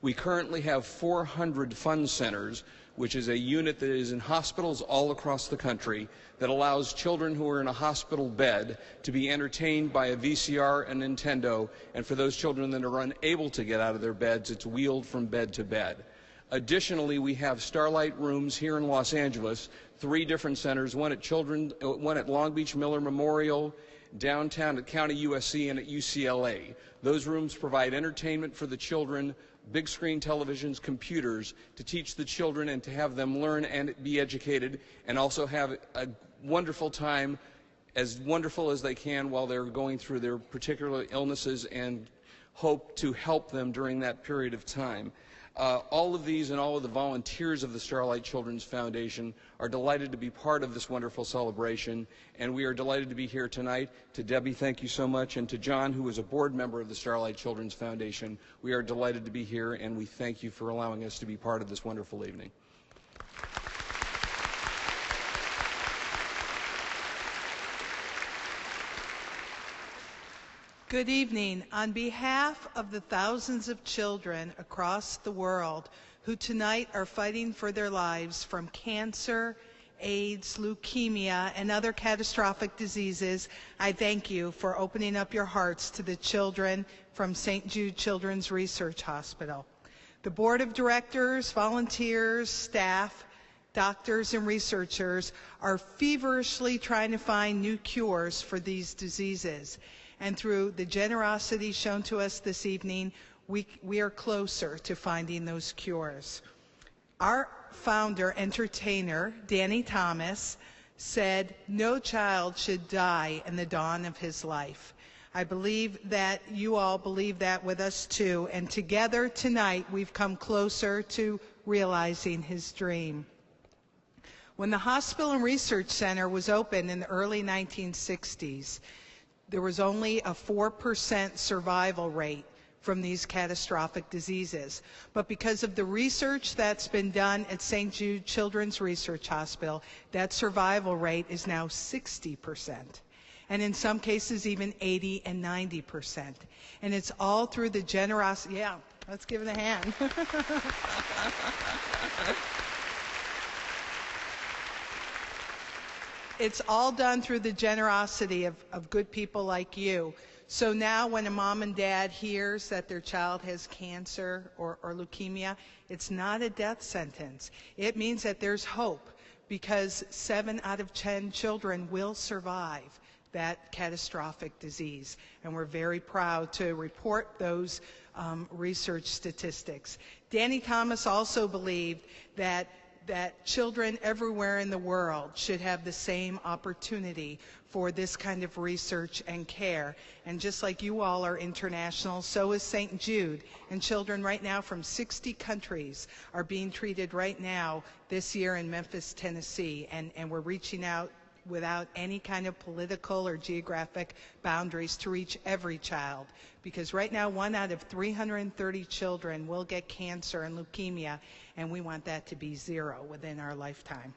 We currently have 400 fun centers, which is a unit that is in hospitals all across the country that allows children who are in a hospital bed to be entertained by a VCR and Nintendo, and for those children that are unable to get out of their beds, it's wheeled from bed to bed. Additionally, we have Starlight rooms here in Los Angeles, 3 different centers, one at Long Beach Miller Memorial, downtown at County USC, and at UCLA. Those rooms provide entertainment for the children, big screen televisions, computers, to teach the children and to have them learn and be educated, and also have a wonderful time, as wonderful as they can while they're going through their particular illnesses, and hope to help them during that period of time. All of these and all of the volunteers of the Starlight Children's Foundation are delighted to be part of this wonderful celebration, and we are delighted to be here tonight. To Debbie, thank you so much, and to John, who is a board member of the Starlight Children's Foundation, we are delighted to be here, and we thank you for allowing us to be part of this wonderful evening. Good evening. On behalf of the thousands of children across the world who tonight are fighting for their lives from cancer, AIDS, leukemia, and other catastrophic diseases, I thank you for opening up your hearts to the children from St. Jude Children's Research Hospital. The board of directors, volunteers, staff, doctors, and researchers are feverishly trying to find new cures for these diseases. And through the generosity shown to us this evening, we are closer to finding those cures. Our founder, entertainer, Danny Thomas, said, "No child should die in the dawn of his life." I believe that you all believe that with us too, and together tonight we've come closer to realizing his dream. When the Hospital and Research Center was opened in the early 1960s, there was only a 4% survival rate from these catastrophic diseases. But because of the research that's been done at St. Jude Children's Research Hospital, that survival rate is now 60%. And in some cases even 80 and 90%. And it's all through the generosity. Yeah, let's give it a hand. It's all done through the generosity of good people like you. So now when a mom and dad hears that their child has cancer or leukemia, it's not a death sentence. It means that there's hope, because 7 out of 10 children will survive that catastrophic disease. And we're very proud to report those research statistics. Danny Thomas also believed that children everywhere in the world should have the same opportunity for this kind of research and care. And just like you all are international, so is St. Jude. And children right now from 60 countries are being treated right now this year in Memphis, Tennessee. And we're reaching out without any kind of political or geographic boundaries to reach every child. Because right now 1 out of 330 children will get cancer and leukemia, and we want that to be 0 within our lifetime.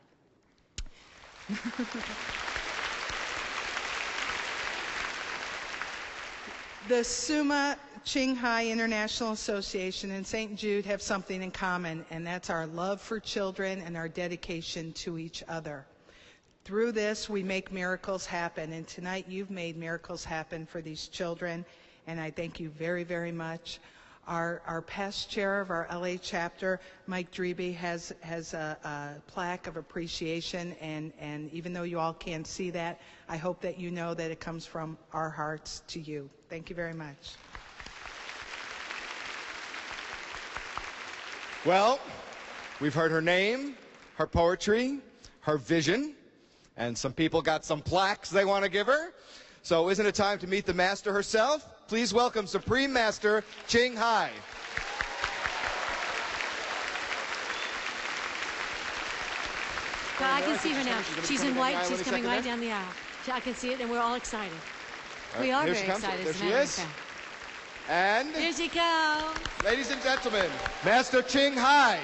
The Summa CHINGHAI International Association and St. Jude have something in common, and that's our love for children and our dedication to each other. Through this, we make miracles happen, and tonight you've made miracles happen for these children, and I thank you very, very much. Our past chair of our LA chapter, Mike Dreby, has a plaque of appreciation, and even though you all can't see that, I hope that you know that it comes from our hearts to you. Thank you very much. Well, we've heard her name, her poetry, her vision, and some people got some plaques they want to give her. So isn't it time to meet the master herself? Please welcome Supreme Master CHINGHAI. I can see her now. She's in white. She's coming right down the aisle. I can see it, and we're all excited. We are very excited. There she is. And here she comes. Ladies and gentlemen, Master CHINGHAI.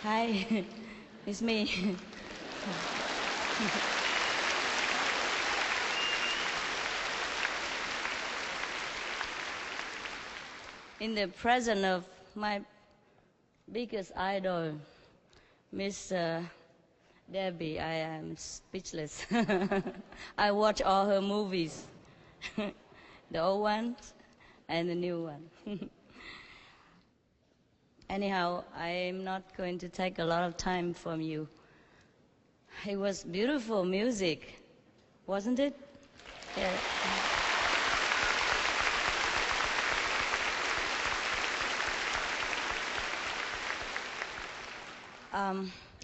Hi, it's me. In the presence of my biggest idol, Miss Debbie, I am speechless. I watch all her movies, the old ones and the new one. Anyhow, I'm not going to take a lot of time from you. It was beautiful music, wasn't it? Yeah.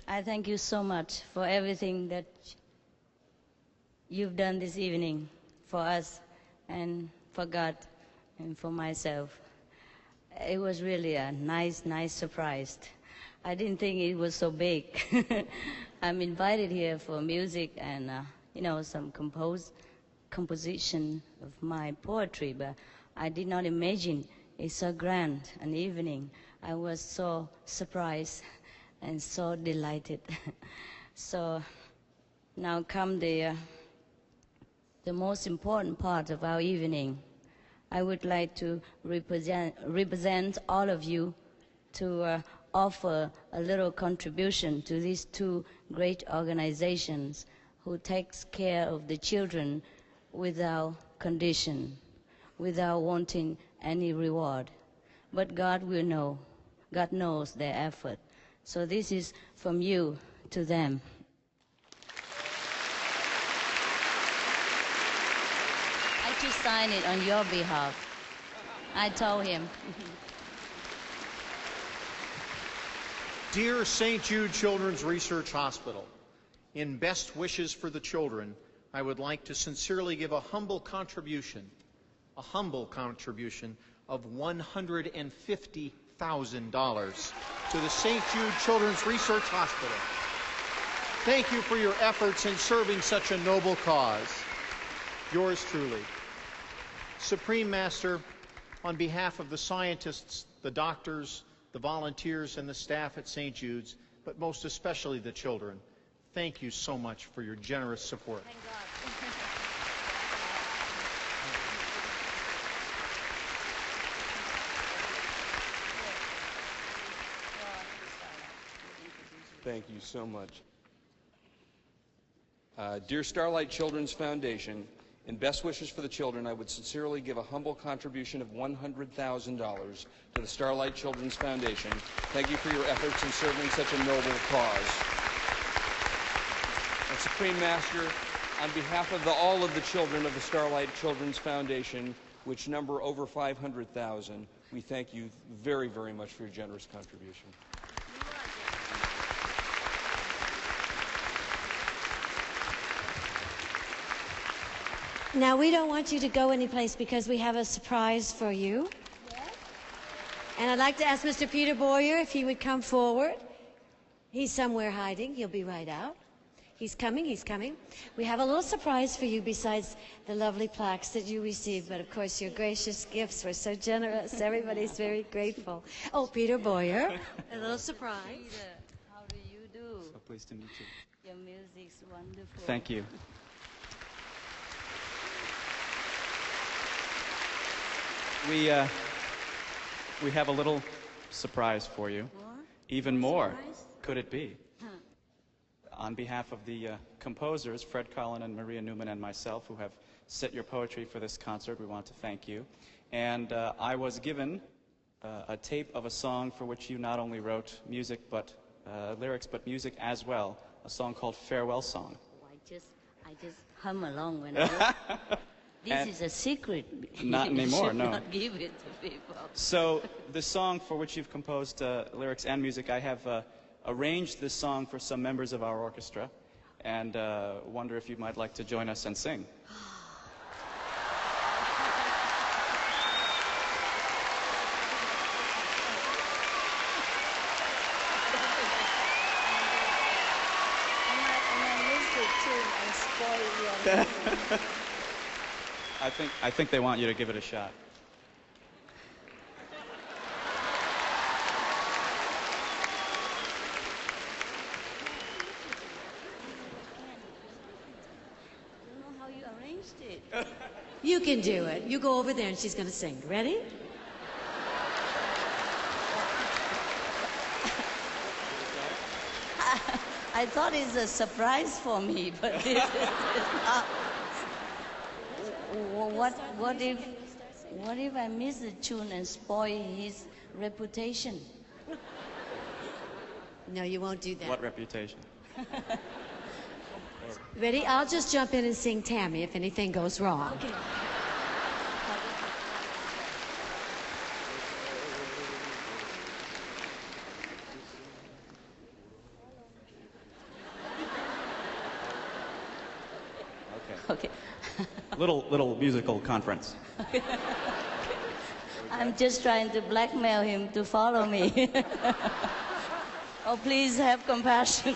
I thank you so much for everything that you've done this evening for us and for God and for myself. It was really a nice surprise. I didn't think it was so big. I'm invited here for music and, you know, some composition of my poetry, but I did not imagine it's so grand an evening. I was so surprised and so delighted. So now come the most important part of our evening. I would like to represent all of you to offer a little contribution to these two great organizations who takes care of the children without condition, without wanting any reward. But God will know. God knows their effort. So this is from you to them. I just signed it on your behalf. I told him. Dear St. Jude Children's Research Hospital, in best wishes for the children, I would like to sincerely give a humble contribution of $150,000 to the St. Jude Children's Research Hospital. Thank you for your efforts in serving such a noble cause. Yours truly. Supreme Master, on behalf of the scientists, the doctors, the volunteers, and the staff at St. Jude's, but most especially the children, thank you so much for your generous support. Thank God. Thank you so much. Dear Starlight Children's Foundation, in best wishes for the children, I would sincerely give a humble contribution of $100,000 to the Starlight Children's Foundation. Thank you for your efforts in serving such a noble cause. And Supreme Master, on behalf of all of the children of the Starlight Children's Foundation, which number over 500,000, we thank you very, very much for your generous contribution. Now, we don't want you to go anyplace because we have a surprise for you. Yes. And I'd like to ask Mr. Peter Boyer if he would come forward. He's somewhere hiding. He'll be right out. He's coming, he's coming. We have a little surprise for you besides the lovely plaques that you received, but of course your gracious gifts were so generous. Everybody's very grateful. Oh, Peter Boyer, a little surprise. Peter, how do you do? So pleased to meet you. Your music's wonderful. Thank you. We have a little surprise for you. More? Even more, Surprise? could it be? Huh. On behalf of the composers, Fred Karlin and Maria Newman and myself, who have set your poetry for this concert, we want to thank you. And I was given a tape of a song for which you not only wrote music, but lyrics, but music as well, a song called Farewell Song. Oh, I just hum along when I This is a secret. Not anymore, You should no. not give it to people. So the song for which you've composed lyrics and music, I have arranged this song for some members of our orchestra, and wonder if you might like to join us and sing. I think they want you to give it a shot. How you arranged it? You can do it. You go over there and she's going to sing. Ready? I thought it's a surprise for me, but this is not. What if I miss the tune and spoil his reputation? No, you won't do that. What reputation? Ready? I'll just jump in and sing Tammy if anything goes wrong. Okay. Okay. Little musical conference. I'm just trying to blackmail him to follow me. Oh, please have compassion.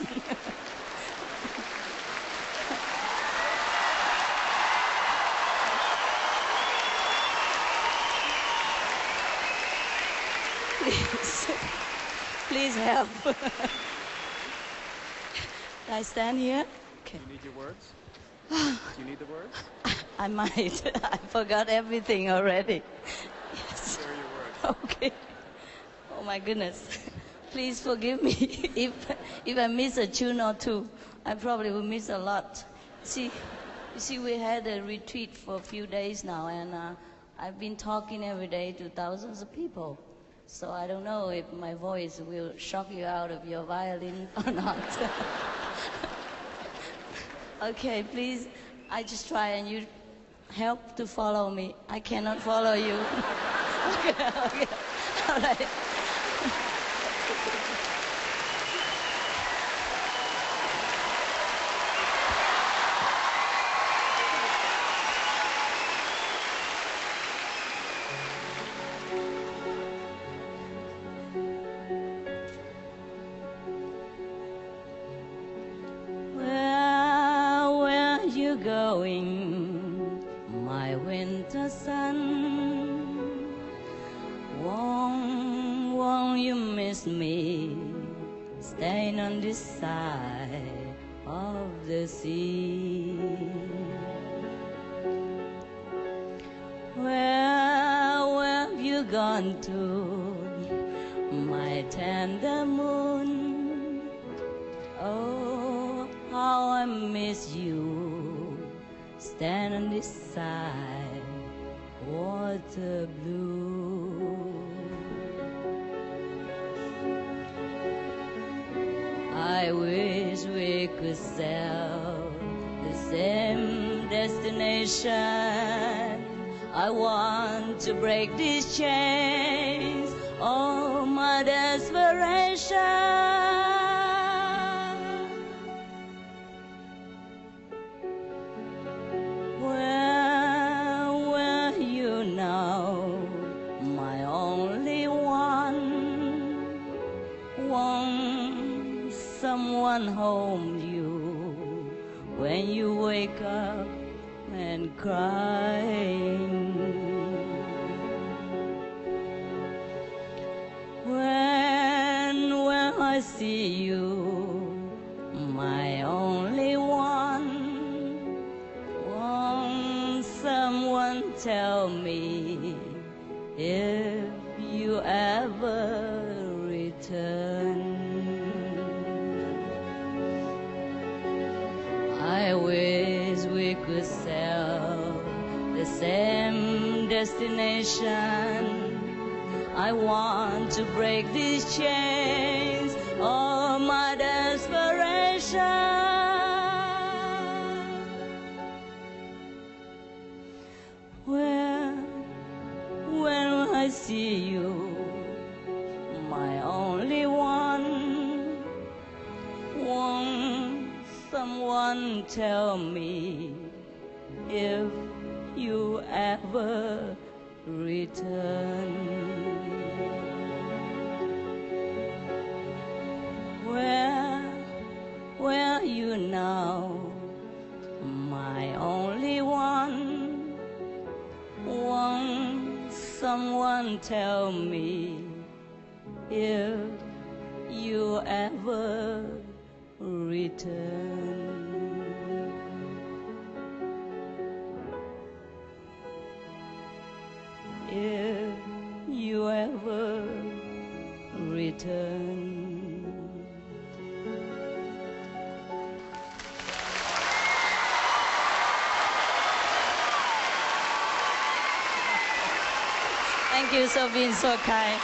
Please help. Can I stand here? Okay. Do you need your words? Do you need the words? I might. I forgot everything already. Yes. Here are your words. Okay. Oh my goodness. Please forgive me if I miss a tune or two. I probably will miss a lot. You see, we had a retreat for a few days now, and I've been talking every day to thousands of people. So I don't know if my voice will shock you out of your violin or not. Okay, please, I just try and you help to follow me. I cannot follow you. Okay, all right. Going, my winter sun? Won't you miss me, staying on this side of the sea? Where have you gone to, my tender moon? Oh, how I miss you, stand on this side, water blue. I wish we could sail the same destination. I want to break these chains, oh my desperation. Someone hold you, when you wake up and crying. When I see you, my only one, won't someone tell me if you ever return? I wish we could sail the same destination. I want to break these chains of my desperation. When I see you, my only one, won't someone tell me if you ever return? Where are you now, my only one? Won't someone tell me if you ever return? If you ever return. Thank you for being so kind.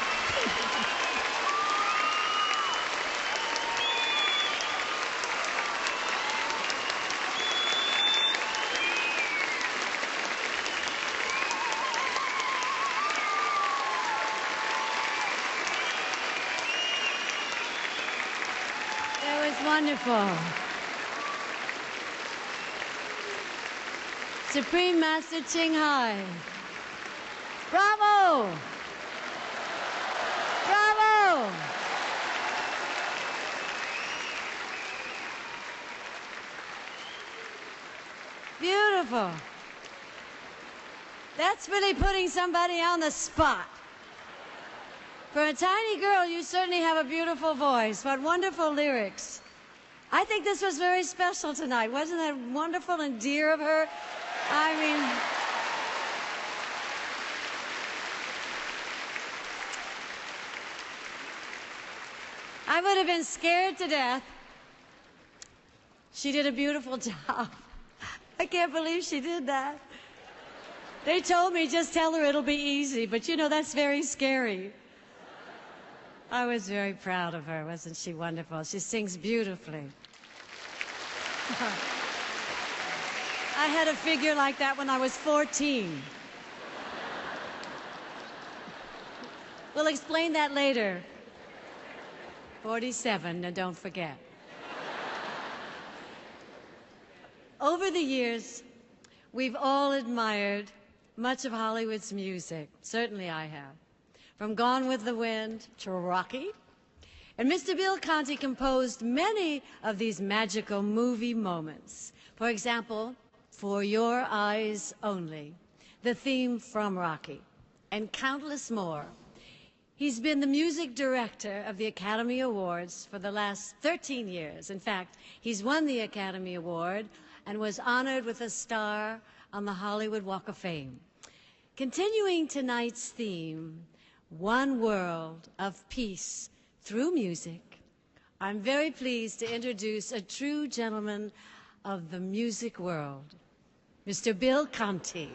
That was wonderful. Supreme Master CHINGHAI. Bravo! Bravo! Beautiful. That's really putting somebody on the spot. For a tiny girl, you certainly have a beautiful voice. What wonderful lyrics. I think this was very special tonight. Wasn't that wonderful and dear of her? I mean... I would have been scared to death. She did a beautiful job. I can't believe she did that. They told me, just tell her it'll be easy, but you know, that's very scary. I was very proud of her. Wasn't she wonderful? She sings beautifully. I had a figure like that when I was 14. We'll explain that later. 47, now don't forget. Over the years, we've all admired much of Hollywood's music. Certainly I have. From Gone with the Wind to Rocky. And Mr. Bill Conti composed many of these magical movie moments. For example, For Your Eyes Only, the theme from Rocky, and countless more. He's been the music director of the Academy Awards for the last 13 years. In fact, he's won the Academy Award and was honored with a star on the Hollywood Walk of Fame. Continuing tonight's theme, One World of Peace through music, I'm very pleased to introduce a true gentleman of the music world, Mr. Bill Conti.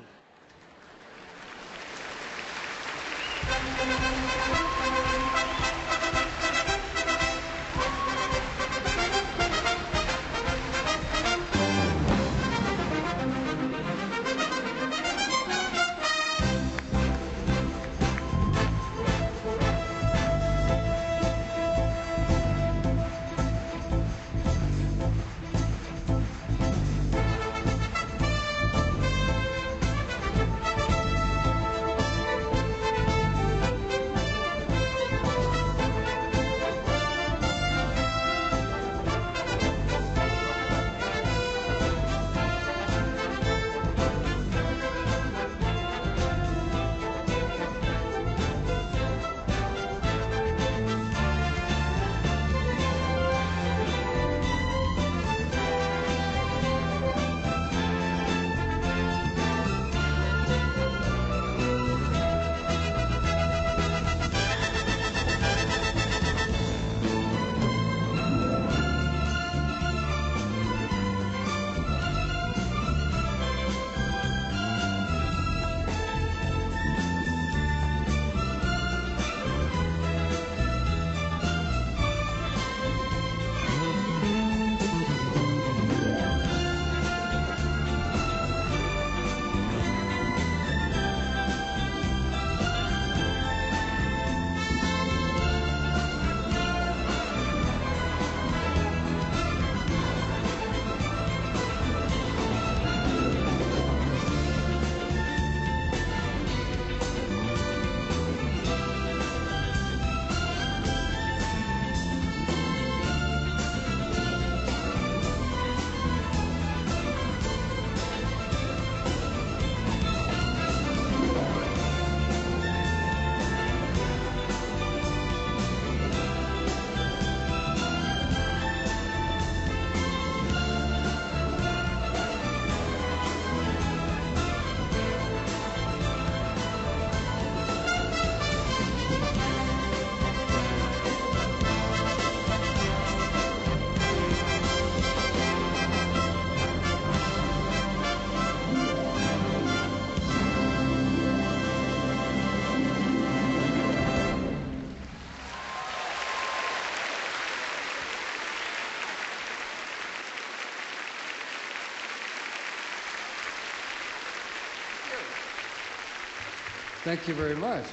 Thank you very much.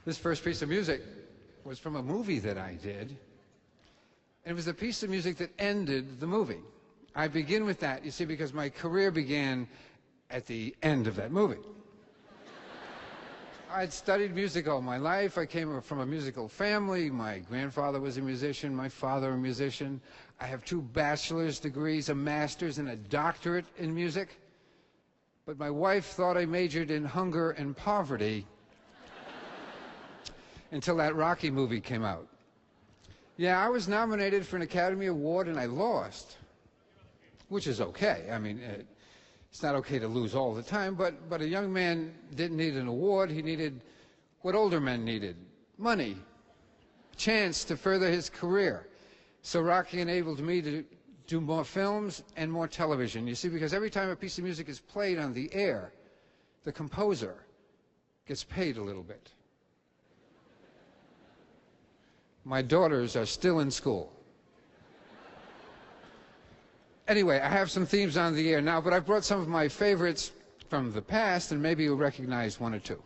This first piece of music was from a movie that I did. And it was a piece of music that ended the movie. I begin with that, you see, because my career began at the end of that movie. I'd studied music all my life. I came from a musical family. My grandfather was a musician, my father a musician. I have 2 bachelor's degrees, a master's, and a doctorate in music. But my wife thought I majored in hunger and poverty until that Rocky movie came out. Yeah, I was nominated for an Academy Award and I lost, which is okay. I mean, it's not okay to lose all the time, but a young man didn't need an award. He needed what older men needed: money, chance to further his career. So Rocky enabled me to do more films and more television. You see, because every time a piece of music is played on the air, the composer gets paid a little bit. My daughters are still in school. Anyway, I have some themes on the air now, but I've brought some of my favorites from the past, and maybe you'll recognize 1 or 2.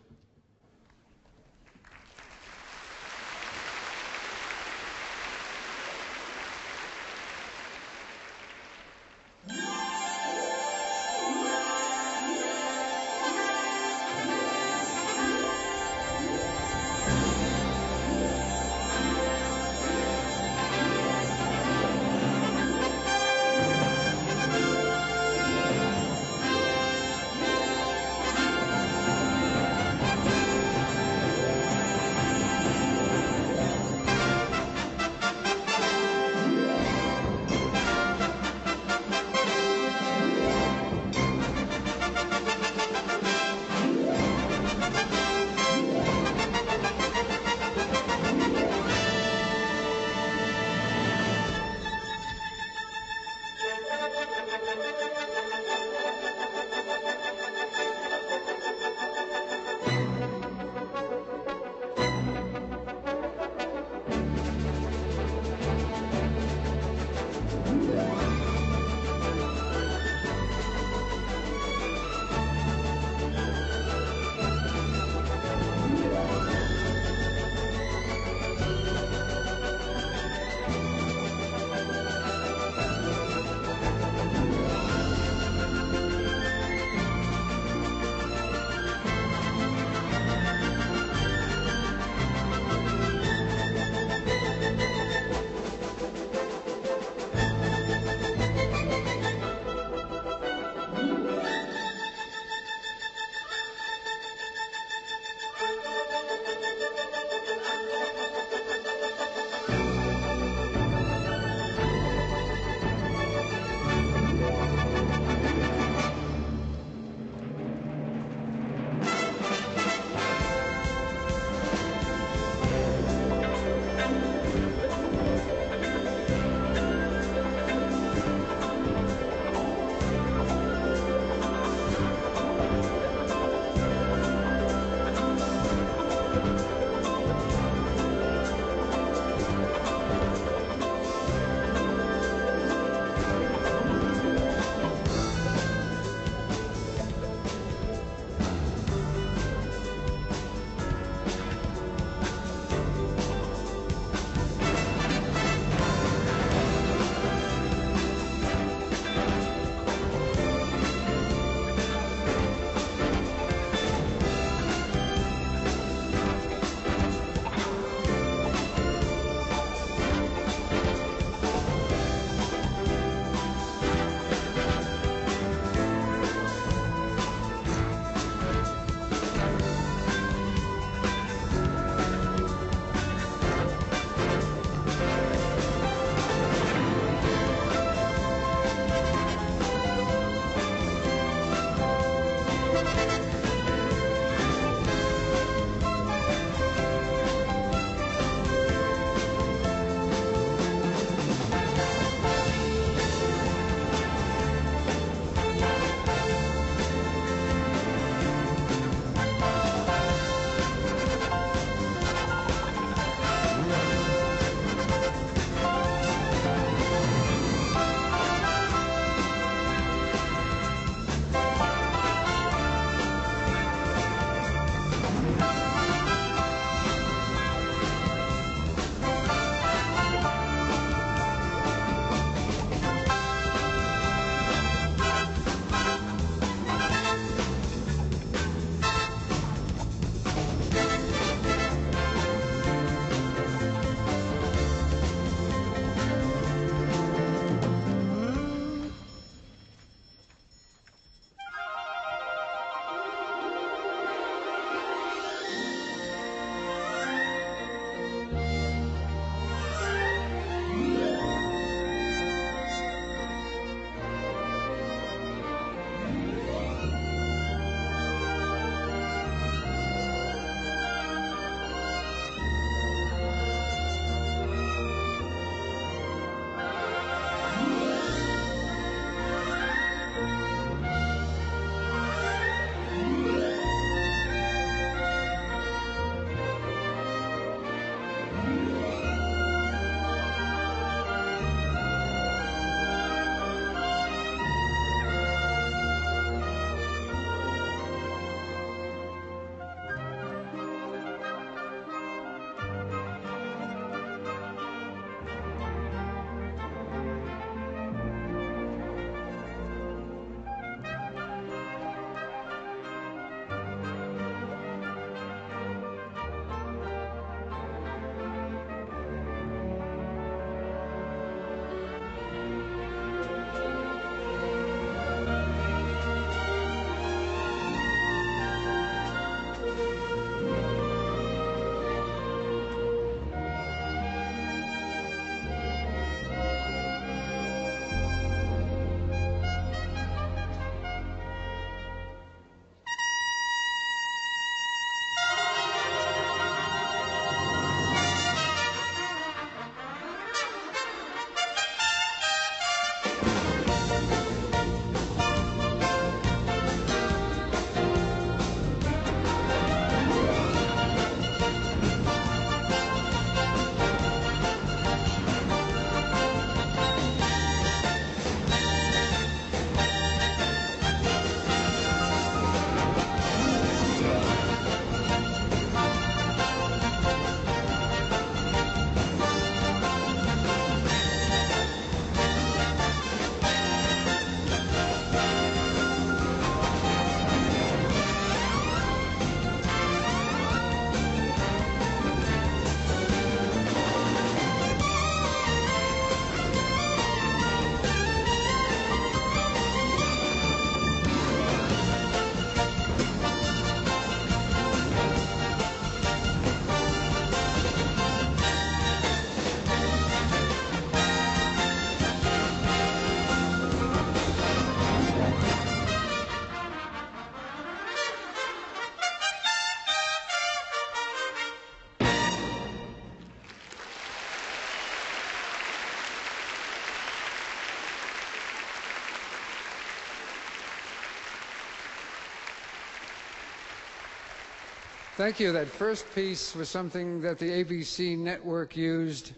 Thank you. That first piece was something that the ABC network used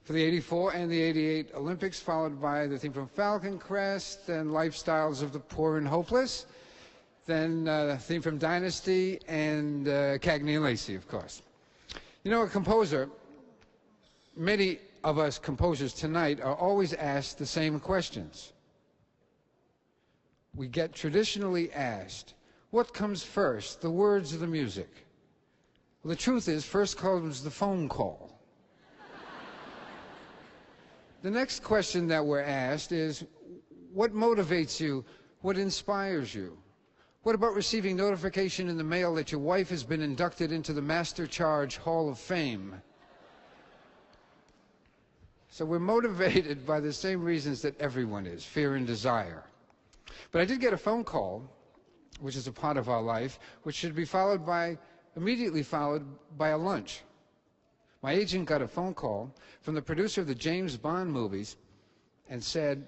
for the '84 and the '88 Olympics, followed by the theme from Falcon Crest and Lifestyles of the Poor and Hopeless, then the theme from Dynasty and Cagney and Lacey, of course. You know, a composer, many of us composers tonight are always asked the same questions. We get traditionally asked, what comes first, the words or the music? Well, the truth is, first comes the phone call. The next question that we're asked is, what motivates you? What inspires you? What about receiving notification in the mail that your wife has been inducted into the Master Charge Hall of Fame? So we're motivated by the same reasons that everyone is, fear and desire. But I did get a phone call, which is a part of our life, which should be immediately followed by a lunch. My agent got a phone call from the producer of the James Bond movies and said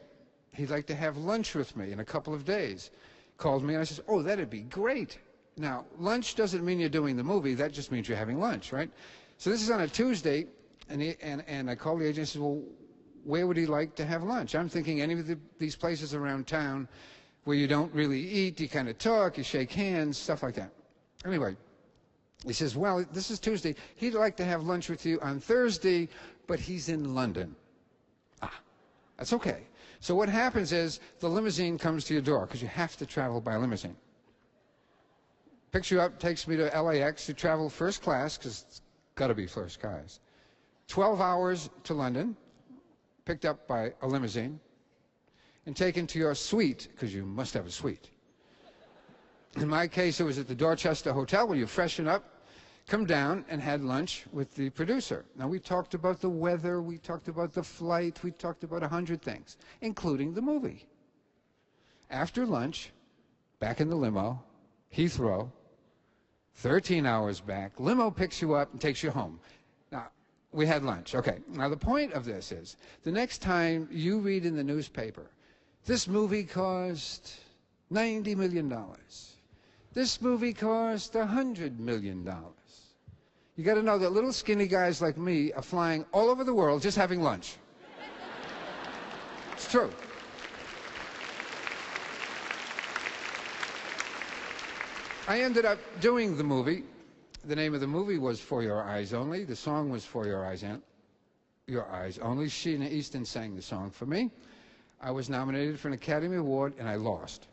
he'd like to have lunch with me in a couple of days. Called me and I said, oh, that'd be great. Now, lunch doesn't mean you're doing the movie, that just means you're having lunch, right? So this is on a Tuesday, and I called the agent and said, well, where would he like to have lunch? I'm thinking any of these places around town where you don't really eat, you kind of talk, you shake hands, stuff like that. Anyway, he says, well, this is Tuesday. He'd like to have lunch with you on Thursday, but he's in London. Ah, that's okay. So what happens is the limousine comes to your door, because you have to travel by limousine. Picks you up, takes me to LAX. You travel first class, because it's got to be first class. 12 hours to London, picked up by a limousine, and taken to your suite, because you must have a suite. In my case, it was at the Dorchester Hotel, where you freshen up, come down, and had lunch with the producer. Now, we talked about the weather, we talked about the flight, we talked about 100 things, including the movie. After lunch, back in the limo, Heathrow, 13 hours back, limo picks you up and takes you home. Now, we had lunch. Okay, now the point of this is, the next time you read in the newspaper, this movie cost $90 million. This movie cost $100 million. You got to know that little skinny guys like me are flying all over the world just having lunch. It's true. I ended up doing the movie. The name of the movie was For Your Eyes Only. The song was For Your Eyes Only. Sheena Easton sang the song for me. I was nominated for an Academy Award, and I lost.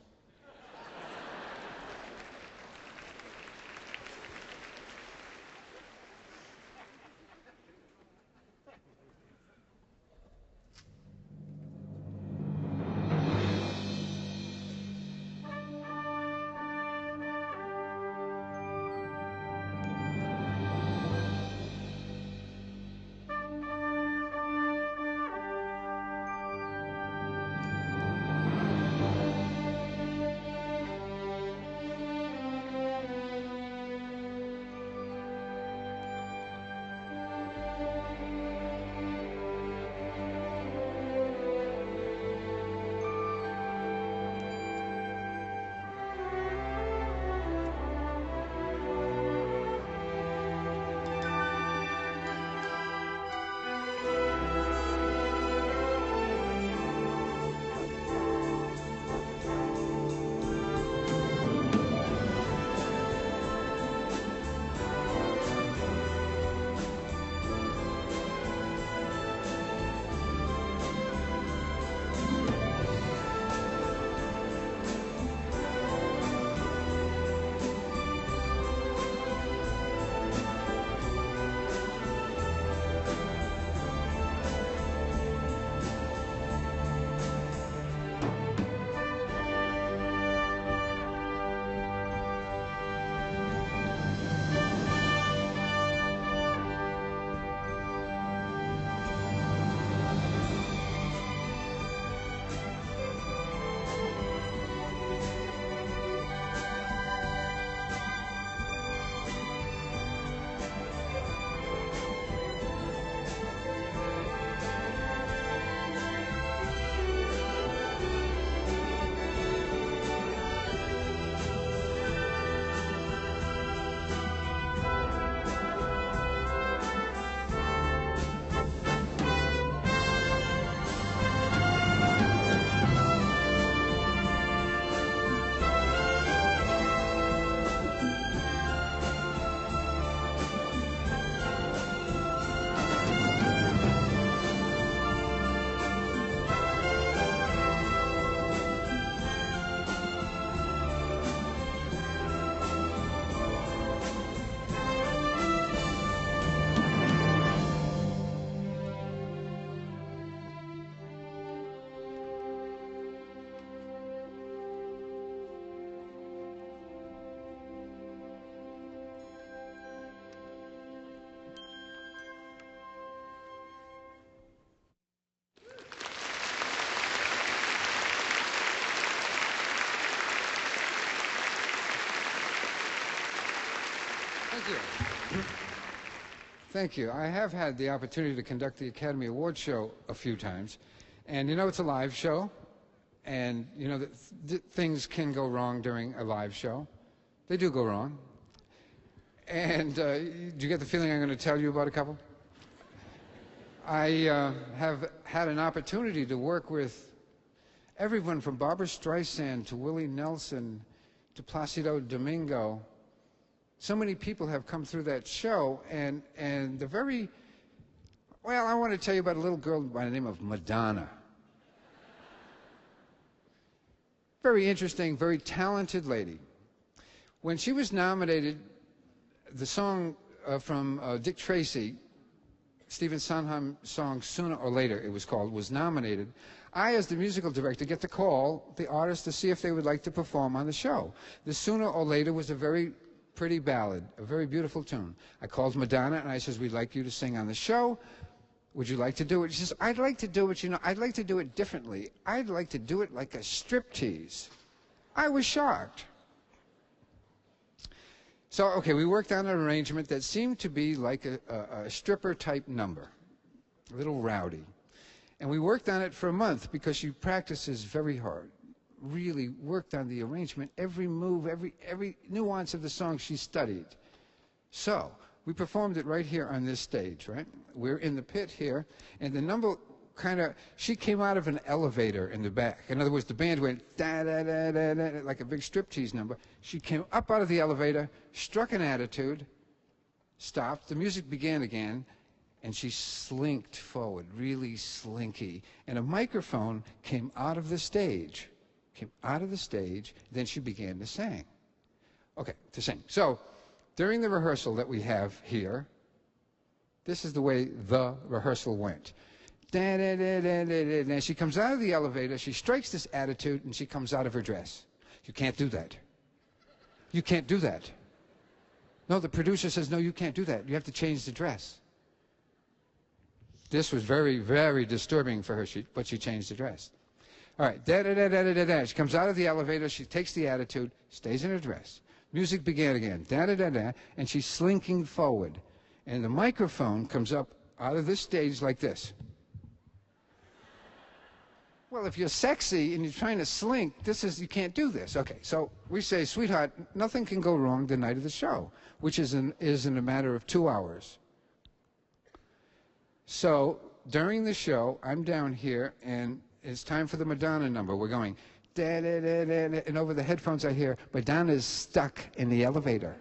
Thank you. Thank you. I have had the opportunity to conduct the Academy Award show a few times. And you know it's a live show. And you know that things can go wrong during a live show. They do go wrong. And do you get the feeling I'm going to tell you about a couple? I have had an opportunity to work with everyone from Barbra Streisand to Willie Nelson to Placido Domingo. So many people have come through that show, and the very, well, I want to tell you about a little girl by the name of Madonna. Very interesting, very talented lady. When she was nominated, the song from Dick Tracy, Stephen Sondheim song Sooner or Later, it was called, was nominated. I, as the musical director, get to call the artist to see if they would like to perform on the show. The Sooner or Later was a very pretty ballad, a very beautiful tune. I called Madonna and I says, we'd like you to sing on the show. Would you like to do it? She says, I'd like to do it, you know, I'd like to do it differently. I'd like to do it like a striptease. I was shocked. So, okay, we worked on an arrangement that seemed to be like a stripper-type number, a little rowdy. And we worked on it for a month because she practices very hard, really worked on the arrangement, every move, every nuance of the song she studied. So, we performed it right here on this stage, right? We're in the pit here, and the number kind of, she came out of an elevator in the back. In other words, the band went da-da-da-da-da, like a big striptease number. She came up out of the elevator, struck an attitude, stopped, the music began again, and she slinked forward, really slinky. And a microphone came out of the stage, then she began to sing. Okay, to sing. So, during the rehearsal that we have here, this is the way the rehearsal went. And she comes out of the elevator, she strikes this attitude, and she comes out of her dress. You can't do that. You can't do that. No, the producer says, no, you can't do that. You have to change the dress. This was very, very disturbing for her, but she changed the dress. All right, da-da-da-da-da-da. She comes out of the elevator, she takes the attitude, stays in her dress. Music began again, da-da-da-da, and she's slinking forward. And the microphone comes up out of this stage like this. Well, if you're sexy and you're trying to slink, you can't do this. Okay, so we say, sweetheart, nothing can go wrong the night of the show, which is in a matter of 2 hours. So during the show, I'm down here, and it's time for the Madonna number. We're going, da-da-da-da-da, and over the headphones I hear, Madonna's stuck in the elevator.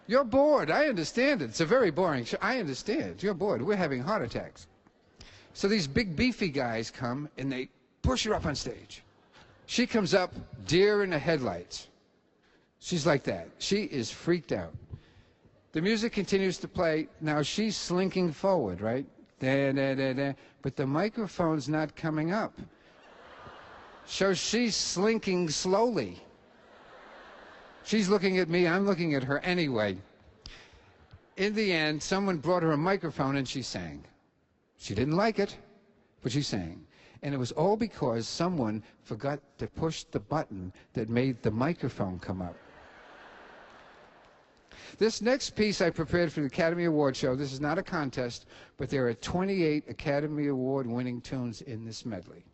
You're bored. I understand it. It's a very boring show. I understand. You're bored. We're having heart attacks. So these big beefy guys come, and they push her up on stage. She comes up, deer in the headlights. She's like that. She is freaked out. The music continues to play. Now she's slinking forward, right? Da-da-da-da. But the microphone's not coming up. So she's slinking slowly. She's looking at me, I'm looking at her anyway. In the end, someone brought her a microphone and she sang. She didn't like it, but she sang. And it was all because someone forgot to push the button that made the microphone come up. This next piece I prepared for the Academy Award show. This is not a contest, but there are 28 Academy Award winning tunes in this medley.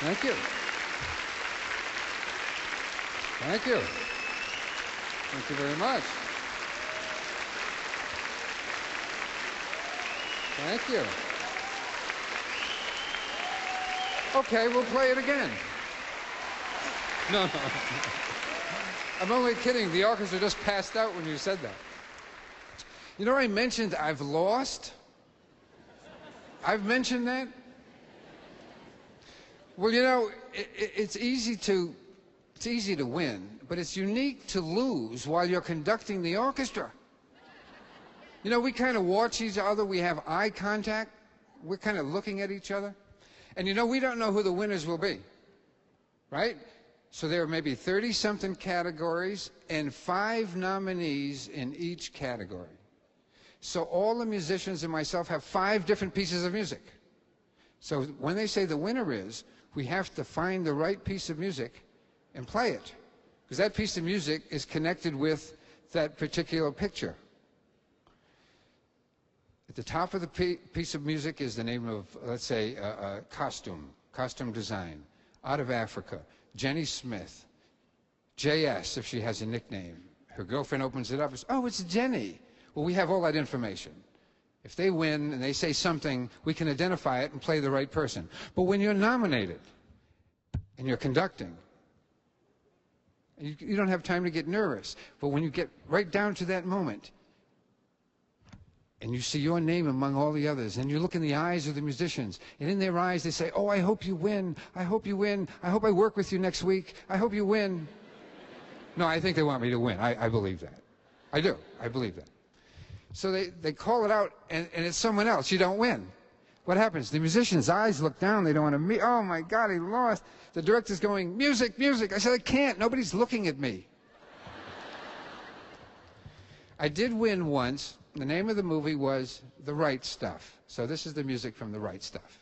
Thank you. Thank you. Thank you very much. Thank you. Okay, we'll play it again. No, no. I'm only kidding. The orchestra just passed out when you said that. You know, I mentioned I've lost. I've mentioned that. Well, you know, it's easy to win, but it's unique to lose while you're conducting the orchestra. You know, we kind of watch each other. We have eye contact. We're kind of looking at each other. And, you know, we don't know who the winners will be, right? So there are maybe 30-something categories and 5 nominees in each category. So all the musicians and myself have 5 different pieces of music. So when they say the winner is, we have to find the right piece of music and play it. Because that piece of music is connected with that particular picture. At the top of the piece of music is the name of, let's say, costume design, out of Africa, Jenny Smith, JS, if she has a nickname. Her girlfriend opens it up and says, oh, it's Jenny. Well, we have all that information. If they win and they say something, we can identify it and play the right person. But when you're nominated and you're conducting, you don't have time to get nervous. But when you get right down to that moment, and you see your name among all the others, and you look in the eyes of the musicians, and in their eyes they say, oh, I hope you win, I hope you win, I hope I work with you next week, I hope you win. No, I think they want me to win. I believe that. I do. I believe that. So they call it out, and it's someone else. You don't win. What happens? The musician's eyes look down. They don't want to meet. Oh, my God, he lost. The director's going, music, music. I said, I can't. Nobody's looking at me. I did win once. The name of the movie was The Right Stuff. So this is the music from The Right Stuff.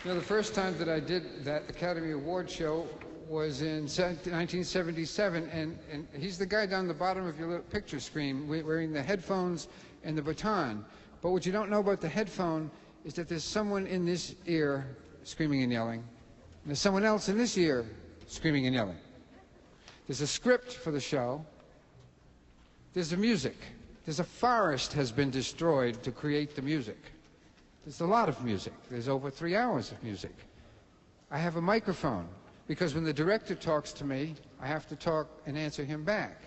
You know, the first time that I did that Academy Award show was in 1977, and he's the guy down the bottom of your little picture screen wearing the headphones and the baton. But what you don't know about the headphone is that there's someone in this ear screaming and yelling, and there's someone else in this ear screaming and yelling. There's a script for the show. There's the music. There's a forest has been destroyed to create the music. There's a lot of music. There's over 3 hours of music. I have a microphone, because when the director talks to me, I have to talk and answer him back.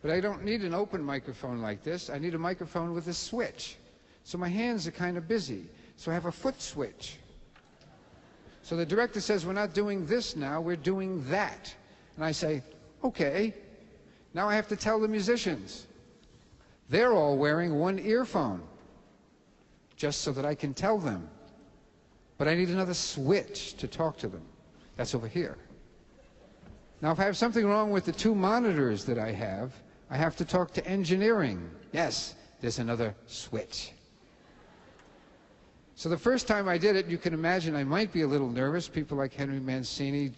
But I don't need an open microphone like this. I need a microphone with a switch. So my hands are kind of busy. So I have a foot switch. So the director says, we're not doing this now, we're doing that. And I say, okay. Now I have to tell the musicians. They're all wearing one earphone, just so that I can tell them. But I need another switch to talk to them. That's over here. Now, if I have something wrong with the 2 monitors that I have to talk to engineering. Yes, there's another switch. So the first time I did it, you can imagine I might be a little nervous. People like Henry Mancini,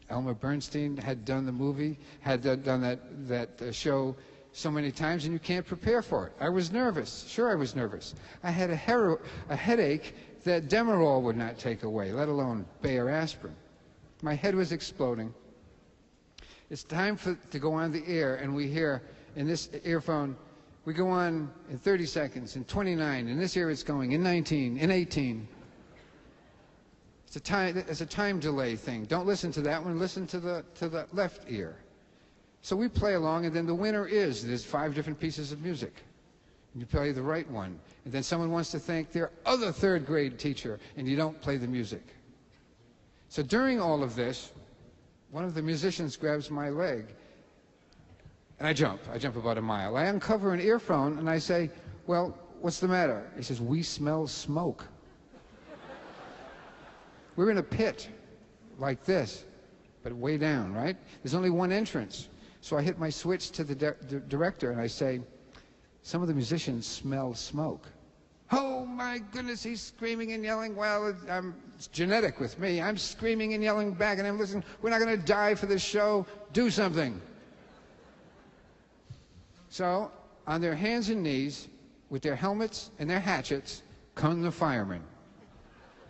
Elmer Bernstein had done the movie, had done that show so many times, and you can't prepare for it. I was nervous. Sure, I was nervous. I had a headache that Demerol would not take away, let alone Bayer aspirin. My head was exploding. It's time to go on the air, and we hear in this earphone, we go on in 30 seconds, in 29, in this ear it's going, in 19, in 18. It's a time delay thing. Don't listen to that one, listen to the left ear. So we play along, and then the winner is, there's 5 different pieces of music. And you play the right one. And then someone wants to thank their other 3rd grade teacher, and you don't play the music. So during all of this, one of the musicians grabs my leg, and I jump about a mile. I uncover an earphone, and I say, well, what's the matter? He says, we smell smoke. We're in a pit like this, but way down, right? There's only one entrance. So I hit my switch to the director, and I say, some of the musicians smell smoke. Oh, my goodness, he's screaming and yelling. Well, it's genetic with me. I'm screaming and yelling back, and I'm listening. We're not going to die for this show. Do something. So, on their hands and knees, with their helmets and their hatchets, come the firemen.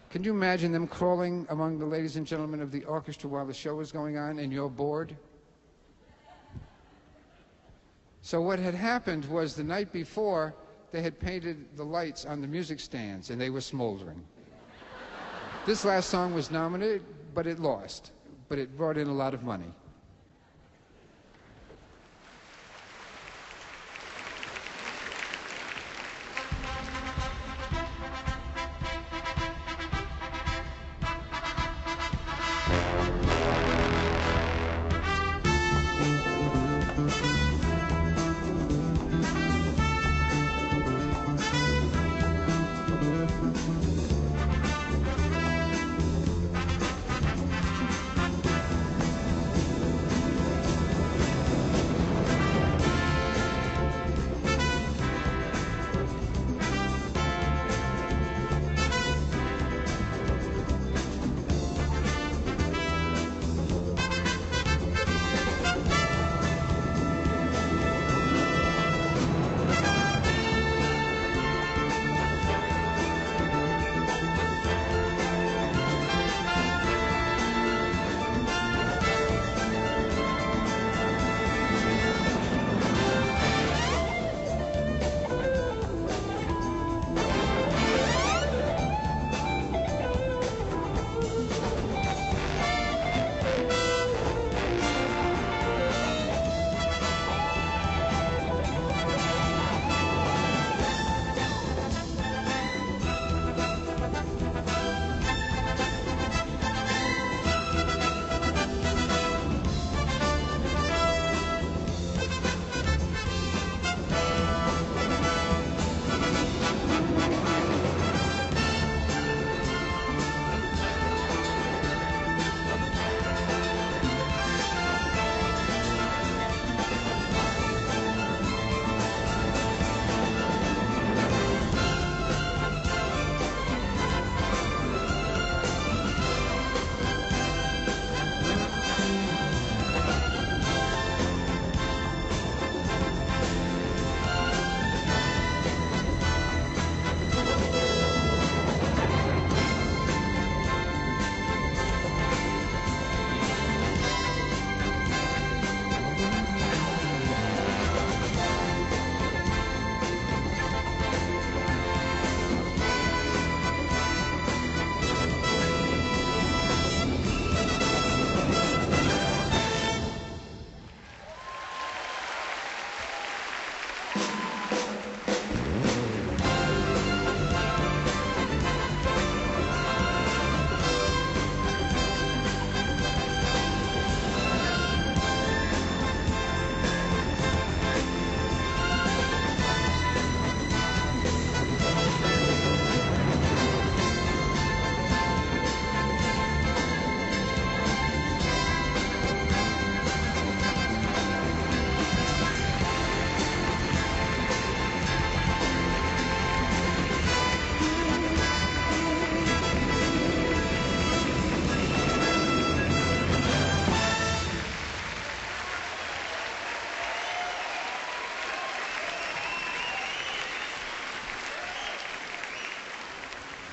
Can you imagine them crawling among the ladies and gentlemen of the orchestra while the show was going on, and you're bored? So what had happened was the night before, they had painted the lights on the music stands, and they were smoldering. This last song was nominated, but it lost. But it brought in a lot of money.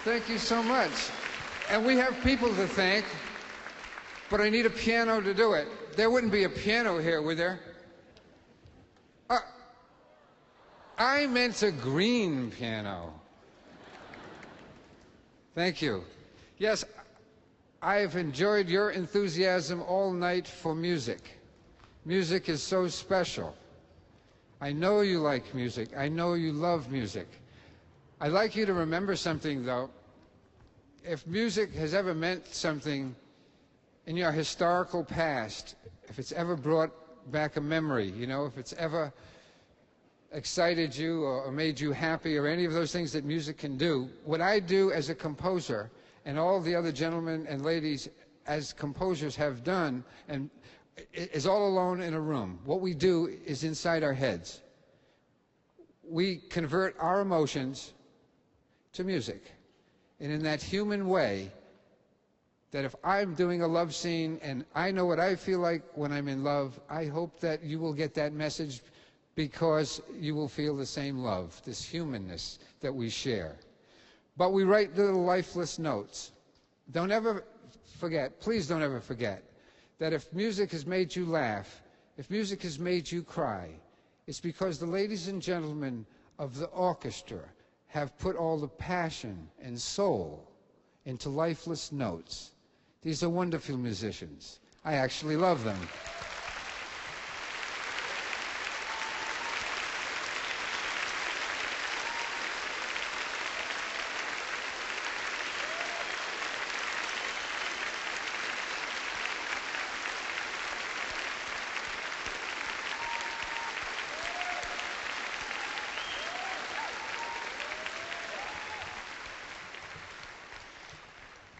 Thank you so much. And we have people to thank, but I need a piano to do it. There wouldn't be a piano here, would there? I meant a green piano. Thank you. Yes, I've enjoyed your enthusiasm all night for music. Music is so special. I know you like music. I know you love music. I'd like you to remember something, though. If music has ever meant something in your historical past, if it's ever brought back a memory, you know, if it's ever excited you or made you happy or any of those things that music can do, what I do as a composer and all the other gentlemen and ladies as composers have done and is all alone in a room. What we do is inside our heads. We convert our emotions to music. And in that human way, that if I'm doing a love scene and I know what I feel like when I'm in love, I hope that you will get that message because you will feel the same love, this humanness that we share. But we write little lifeless notes. Don't ever forget, please don't ever forget, that if music has made you laugh, if music has made you cry, it's because the ladies and gentlemen of the orchestra have put all the passion and soul into lifeless notes. These are wonderful musicians. I actually love them.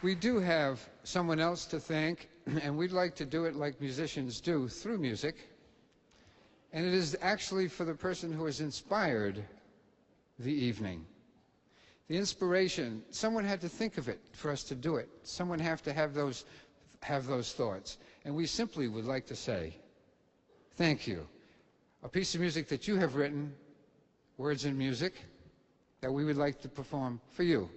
We do have someone else to thank, and we'd like to do it like musicians do, through music. And it is actually for the person who has inspired the evening. The inspiration, someone had to think of it for us to do it. Someone had to have those thoughts. And we simply would like to say, thank you. A piece of music that you have written, words and music, that we would like to perform for you.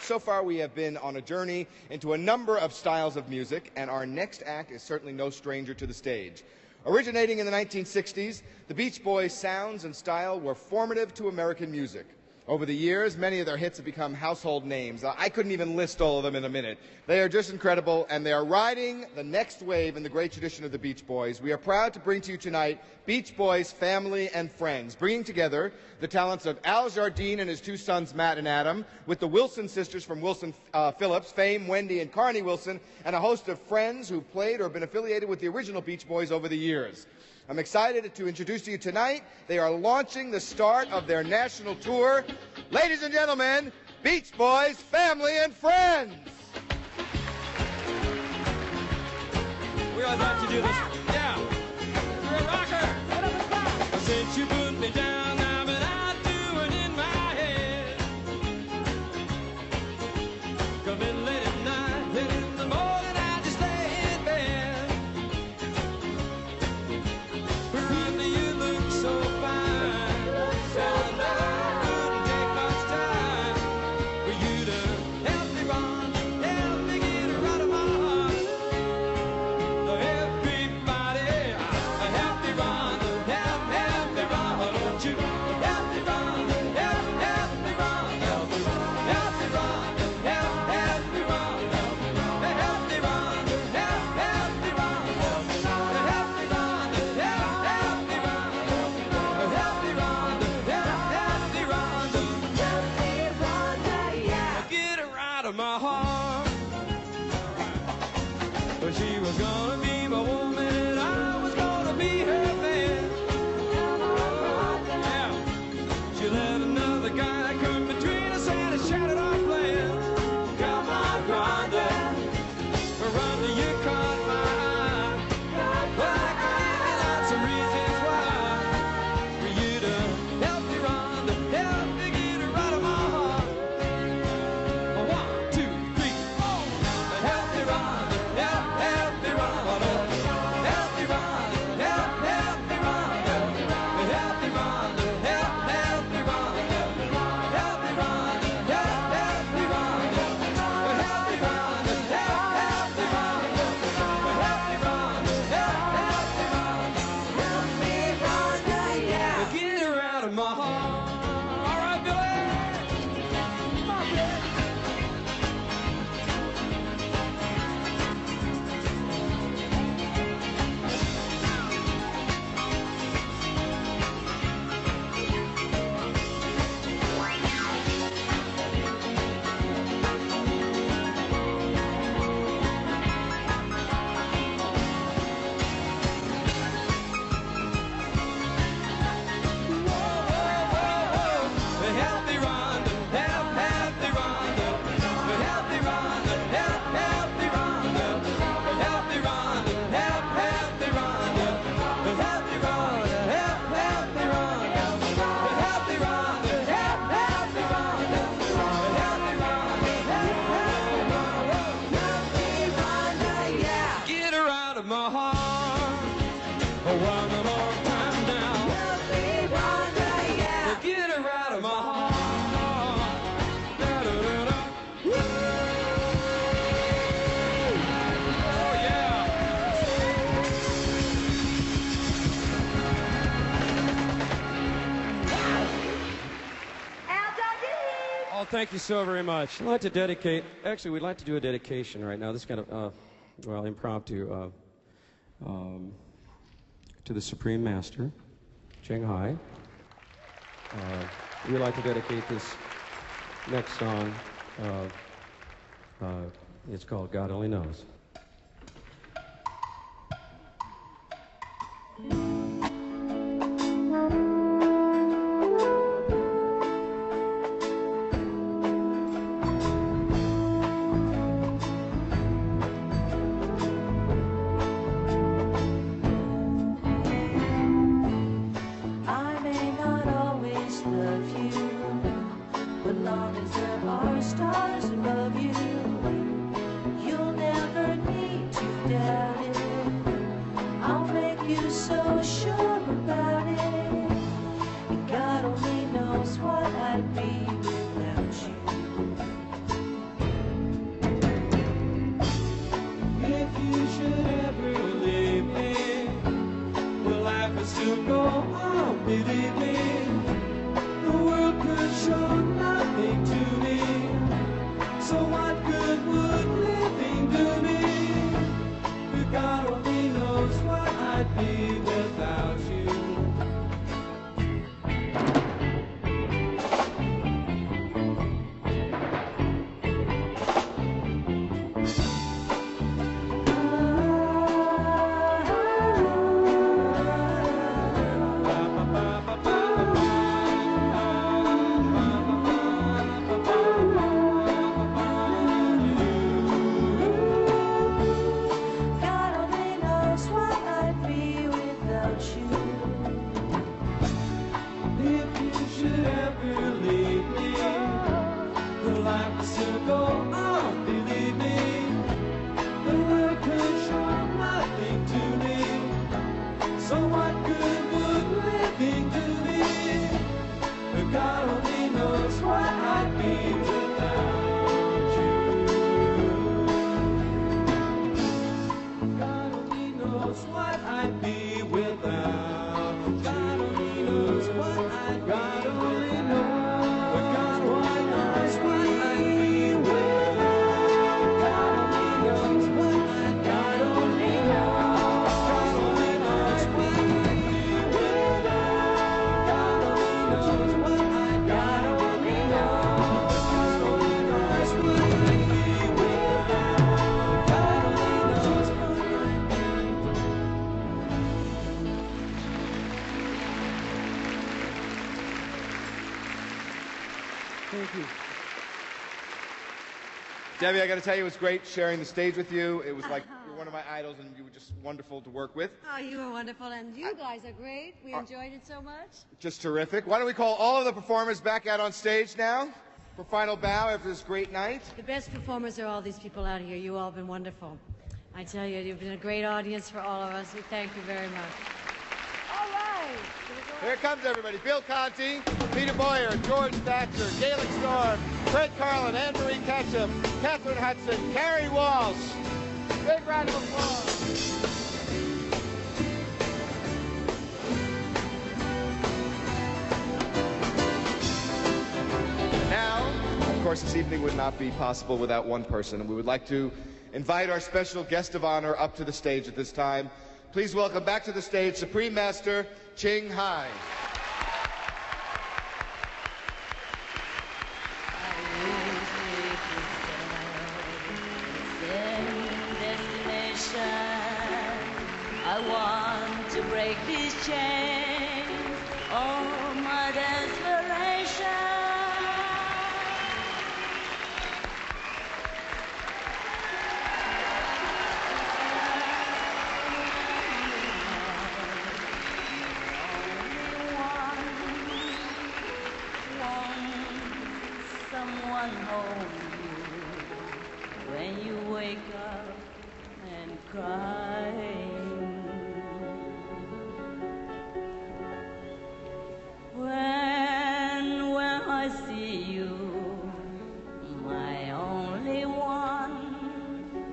So far, we have been on a journey into a number of styles of music, and our next act is certainly no stranger to the stage. Originating in the 1960s, the Beach Boys' sounds and style were formative to American music. Over the years, many of their hits have become household names. I couldn't even list all of them in a minute. They are just incredible, and they are riding the next wave in the great tradition of the Beach Boys. We are proud to bring to you tonight Beach Boys Family and Friends, bringing together the talents of Al Jardine and his two sons, Matt and Adam, with the Wilson sisters from Wilson Phillips, fame Wendy and Carney Wilson, and a host of friends who played or been affiliated with the original Beach Boys over the years. I'm excited to introduce to you tonight, they are launching the start of their national tour. Ladies and gentlemen, Beach Boys, Family and Friends. We always like to do this. Yeah. You're a rocker. Since you put me down, I've been out doing in my head. Come in late at night, and in the morning I just lay in bed. Run, you look so fine. And I wouldn't take much time for you to help me run, help me get her out of my heart. Everybody, help me run, help me run, don't you? Help me run, help me run, help me run, help me run, help me run, help me run, help me run, help me run, help me run, help me run, help me run, help me run, yeah. Get her out of my heart. But she was gonna be my woman and I was gonna be her man. Yeah. She let another guy come between us and it shattered our plans. Come on, Rhonda. Rhonda, you caught my eye. Well, I can give you lots of reasons why. For you to help me, Rhonda, help me get her out of my heart. 1, 2, 3, 4. Help me, Rhonda, help me, Rhonda. Help me, Rhonda, help me, Rhonda. Help me, Rhonda, help me, Rhonda. Help me, Rhonda, help me, Rhonda. Help me, Rhonda, help me, Rhonda. Help me, Rhonda, help me, Rhonda, yeah. Get her out of my heart. All right, Billy. Come on, Billy. Help me, Rhonda, help me, Rhonda. Help me, Rhonda, help me, Rhonda. Help me, Rhonda, help me, Rhonda. Help me, Rhonda, help me, Rhonda. Help me, Rhonda, help me, Rhonda. Help me, Rhonda, yeah. Get her out of my heart. One more time now. Help me, Rhonda, yeah. Get her out of my heart. Da-da-da-da. Woo! Oh, yeah. Oh, thank you so very much. I'd like to dedicate, actually, we'd like to do a dedication right now. This is kind of, well, impromptu, to the Supreme Master, CHINGHAI. We'd like to dedicate this next song. It's called God Only Knows. I may not always love you, but long as there are stars above you, you'll never need to doubt it. I'll make you so sure about it. And God only knows what I'd be without you. Thank you. Debbie, I got to tell you, it was great sharing the stage with you. It was like you're one of my idols, and you were just wonderful to work with. Oh, you were wonderful, and you guys are great. We enjoyed it so much. Just terrific. Why don't we call all of the performers back out on stage now for final bow after this great night? The best performers are all these people out here. You all have been wonderful. I tell you, you've been a great audience for all of us. We thank you very much. All right. Here comes everybody. Bill Conti, Peter Boyer, George Thatcher, Gaelic Storm, Fred Carlin, Anne-Marie Ketchum, Catherine Hudson, Carrie Walsh. Big round of applause. Now, of course, this evening would not be possible without one person, and we would like to invite our special guest of honor up to the stage at this time. Please welcome back to the stage Supreme Master CHINGHAI. I want to break these chains, oh my desperation. Someone hold you when you wake up and cry. When I see you, my only one,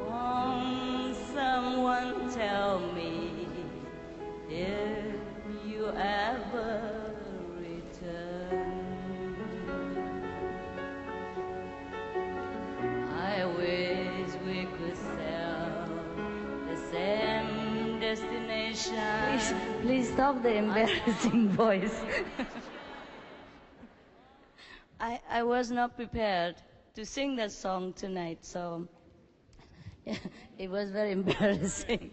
won't someone tell me if you ever return? I wish we could sail the same destination. Please stop the embarrassing voice. I was not prepared to sing that song tonight, so yeah, it was very embarrassing.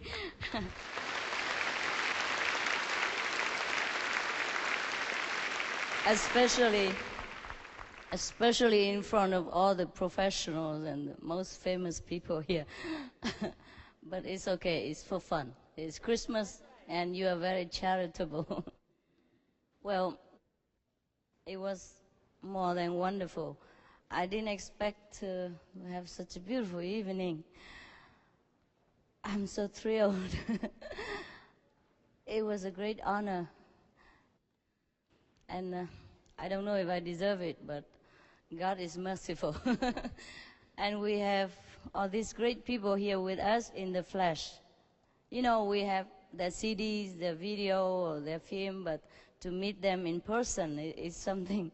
Especially in front of all the professionals and the most famous people here. But it's okay, it's for fun. It's Christmas and you are very charitable. Well, it was more than wonderful. I didn't expect to have such a beautiful evening. I'm so thrilled. It was a great honor. And I don't know if I deserve it, but God is merciful. And we have all these great people here with us in the flesh. You know, we have their CDs, their video, or their film, but to meet them in person is something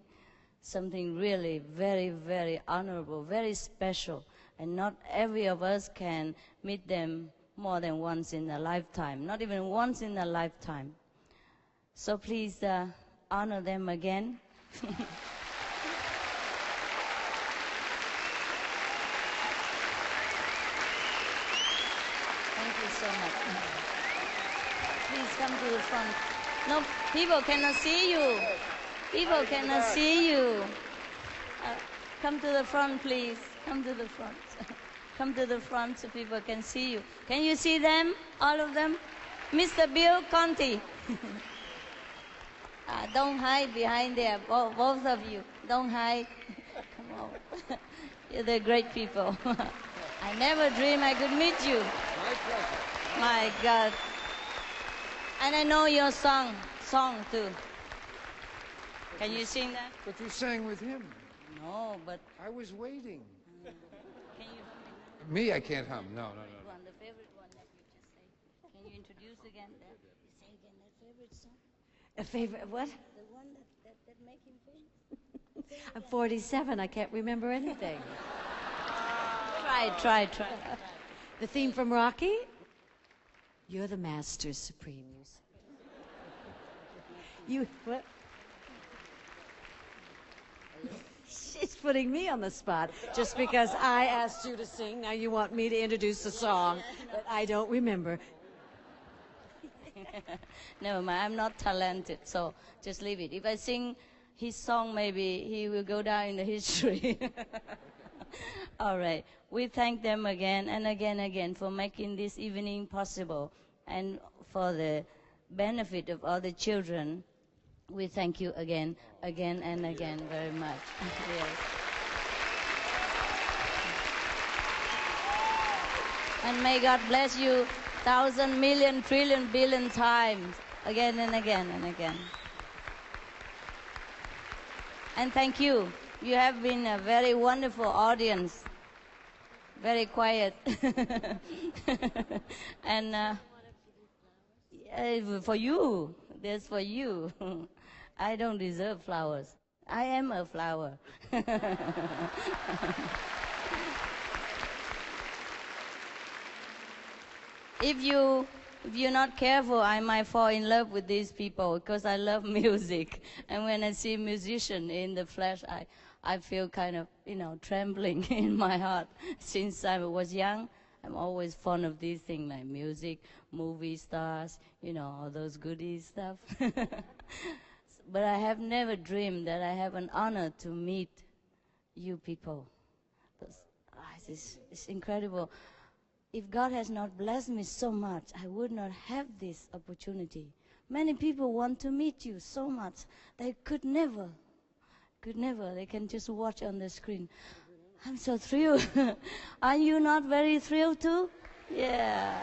really very, very honorable, very special. And not every of us can meet them more than once in a lifetime, not even once in a lifetime. So please honor them again. Thank you so much. Please come to the front. No, people cannot see you. People cannot see you. Come to the front, please. Come to the front. Come to the front so people can see you. Can you see them, all of them? Mr. Bill Conti. Don't hide behind there, both of you. Don't hide. Come on. You're great people. I never dreamed I could meet you. My pleasure. My God. And I know your song too. Can you sing that? But you sang with him. No, but... I was waiting. Can you hum it? Me, I can't hum. No. One, the favorite one that you just say. Can you introduce again that? Say again that favorite song. A favorite, what? The one that make him famous. I'm 47, I can't remember anything. Try. The theme from Rocky? You're the Master Supreme. You, what? She's putting me on the spot just because I asked you to sing. Now you want me to introduce a song that I don't remember. Never mind, I'm not talented, so just leave it. If I sing his song, maybe he will go down in the history. All right. We thank them again and again for making this evening possible, and for the benefit of all the children. We thank you again and again very much. Yes. And may God bless you 1,000, million, trillion, billion times, again and again and again. And thank you. You have been a very wonderful audience, very quiet. And for you, that's for you. I don't deserve flowers. I am a flower. If you're not careful, I might fall in love with these people because I love music. And when I see a musician in the flesh, I feel kind of, trembling in my heart. Since I was young, I'm always fond of these things like music, movie stars, all those goodies stuff. But I have never dreamed that I have an honor to meet you people. It's incredible. If God has not blessed me so much, I would not have this opportunity. Many people want to meet you so much. They could never. They can just watch on the screen. I'm so thrilled. Are you not very thrilled too? Yeah.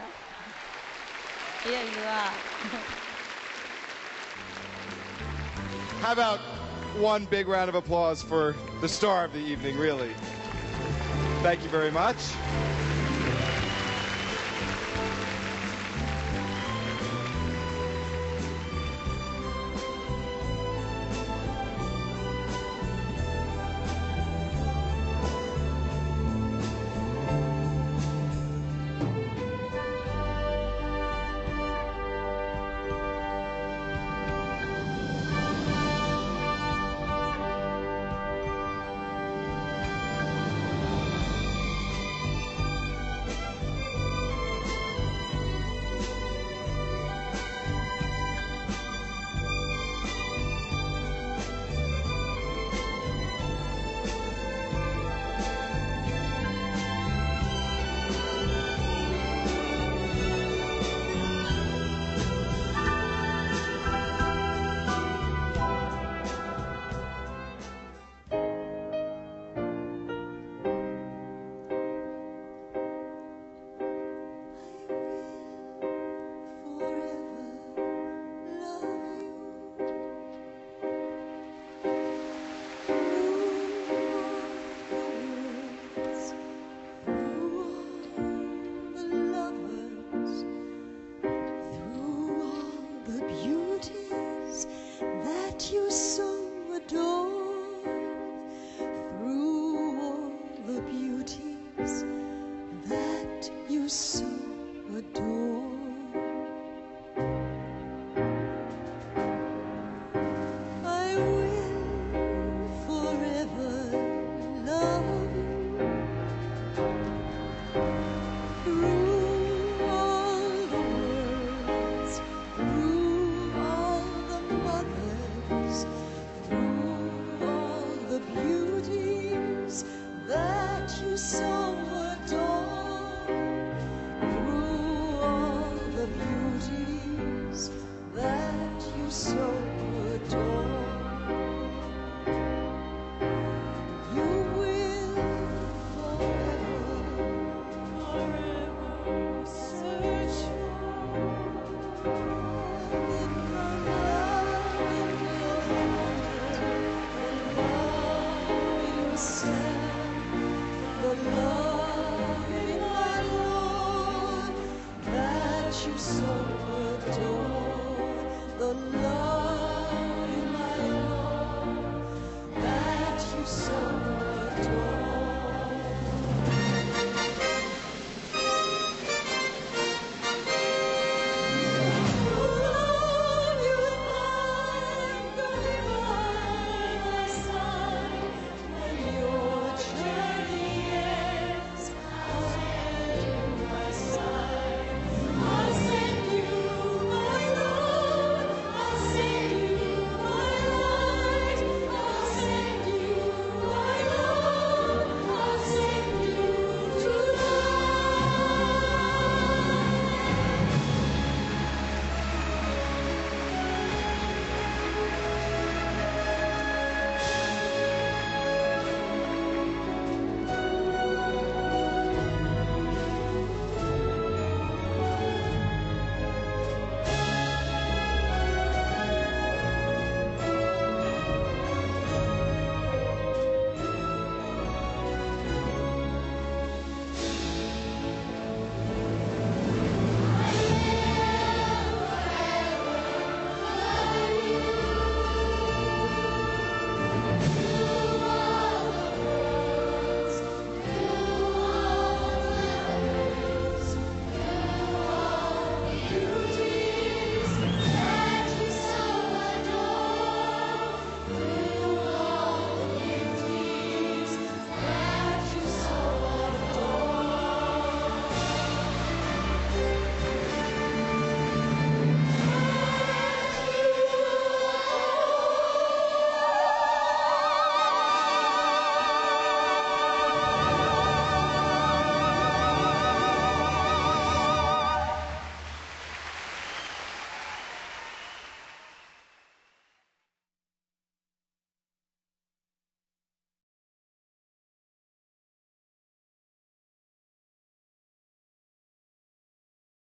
Here you are. How about one big round of applause for the star of the evening, really? Thank you very much.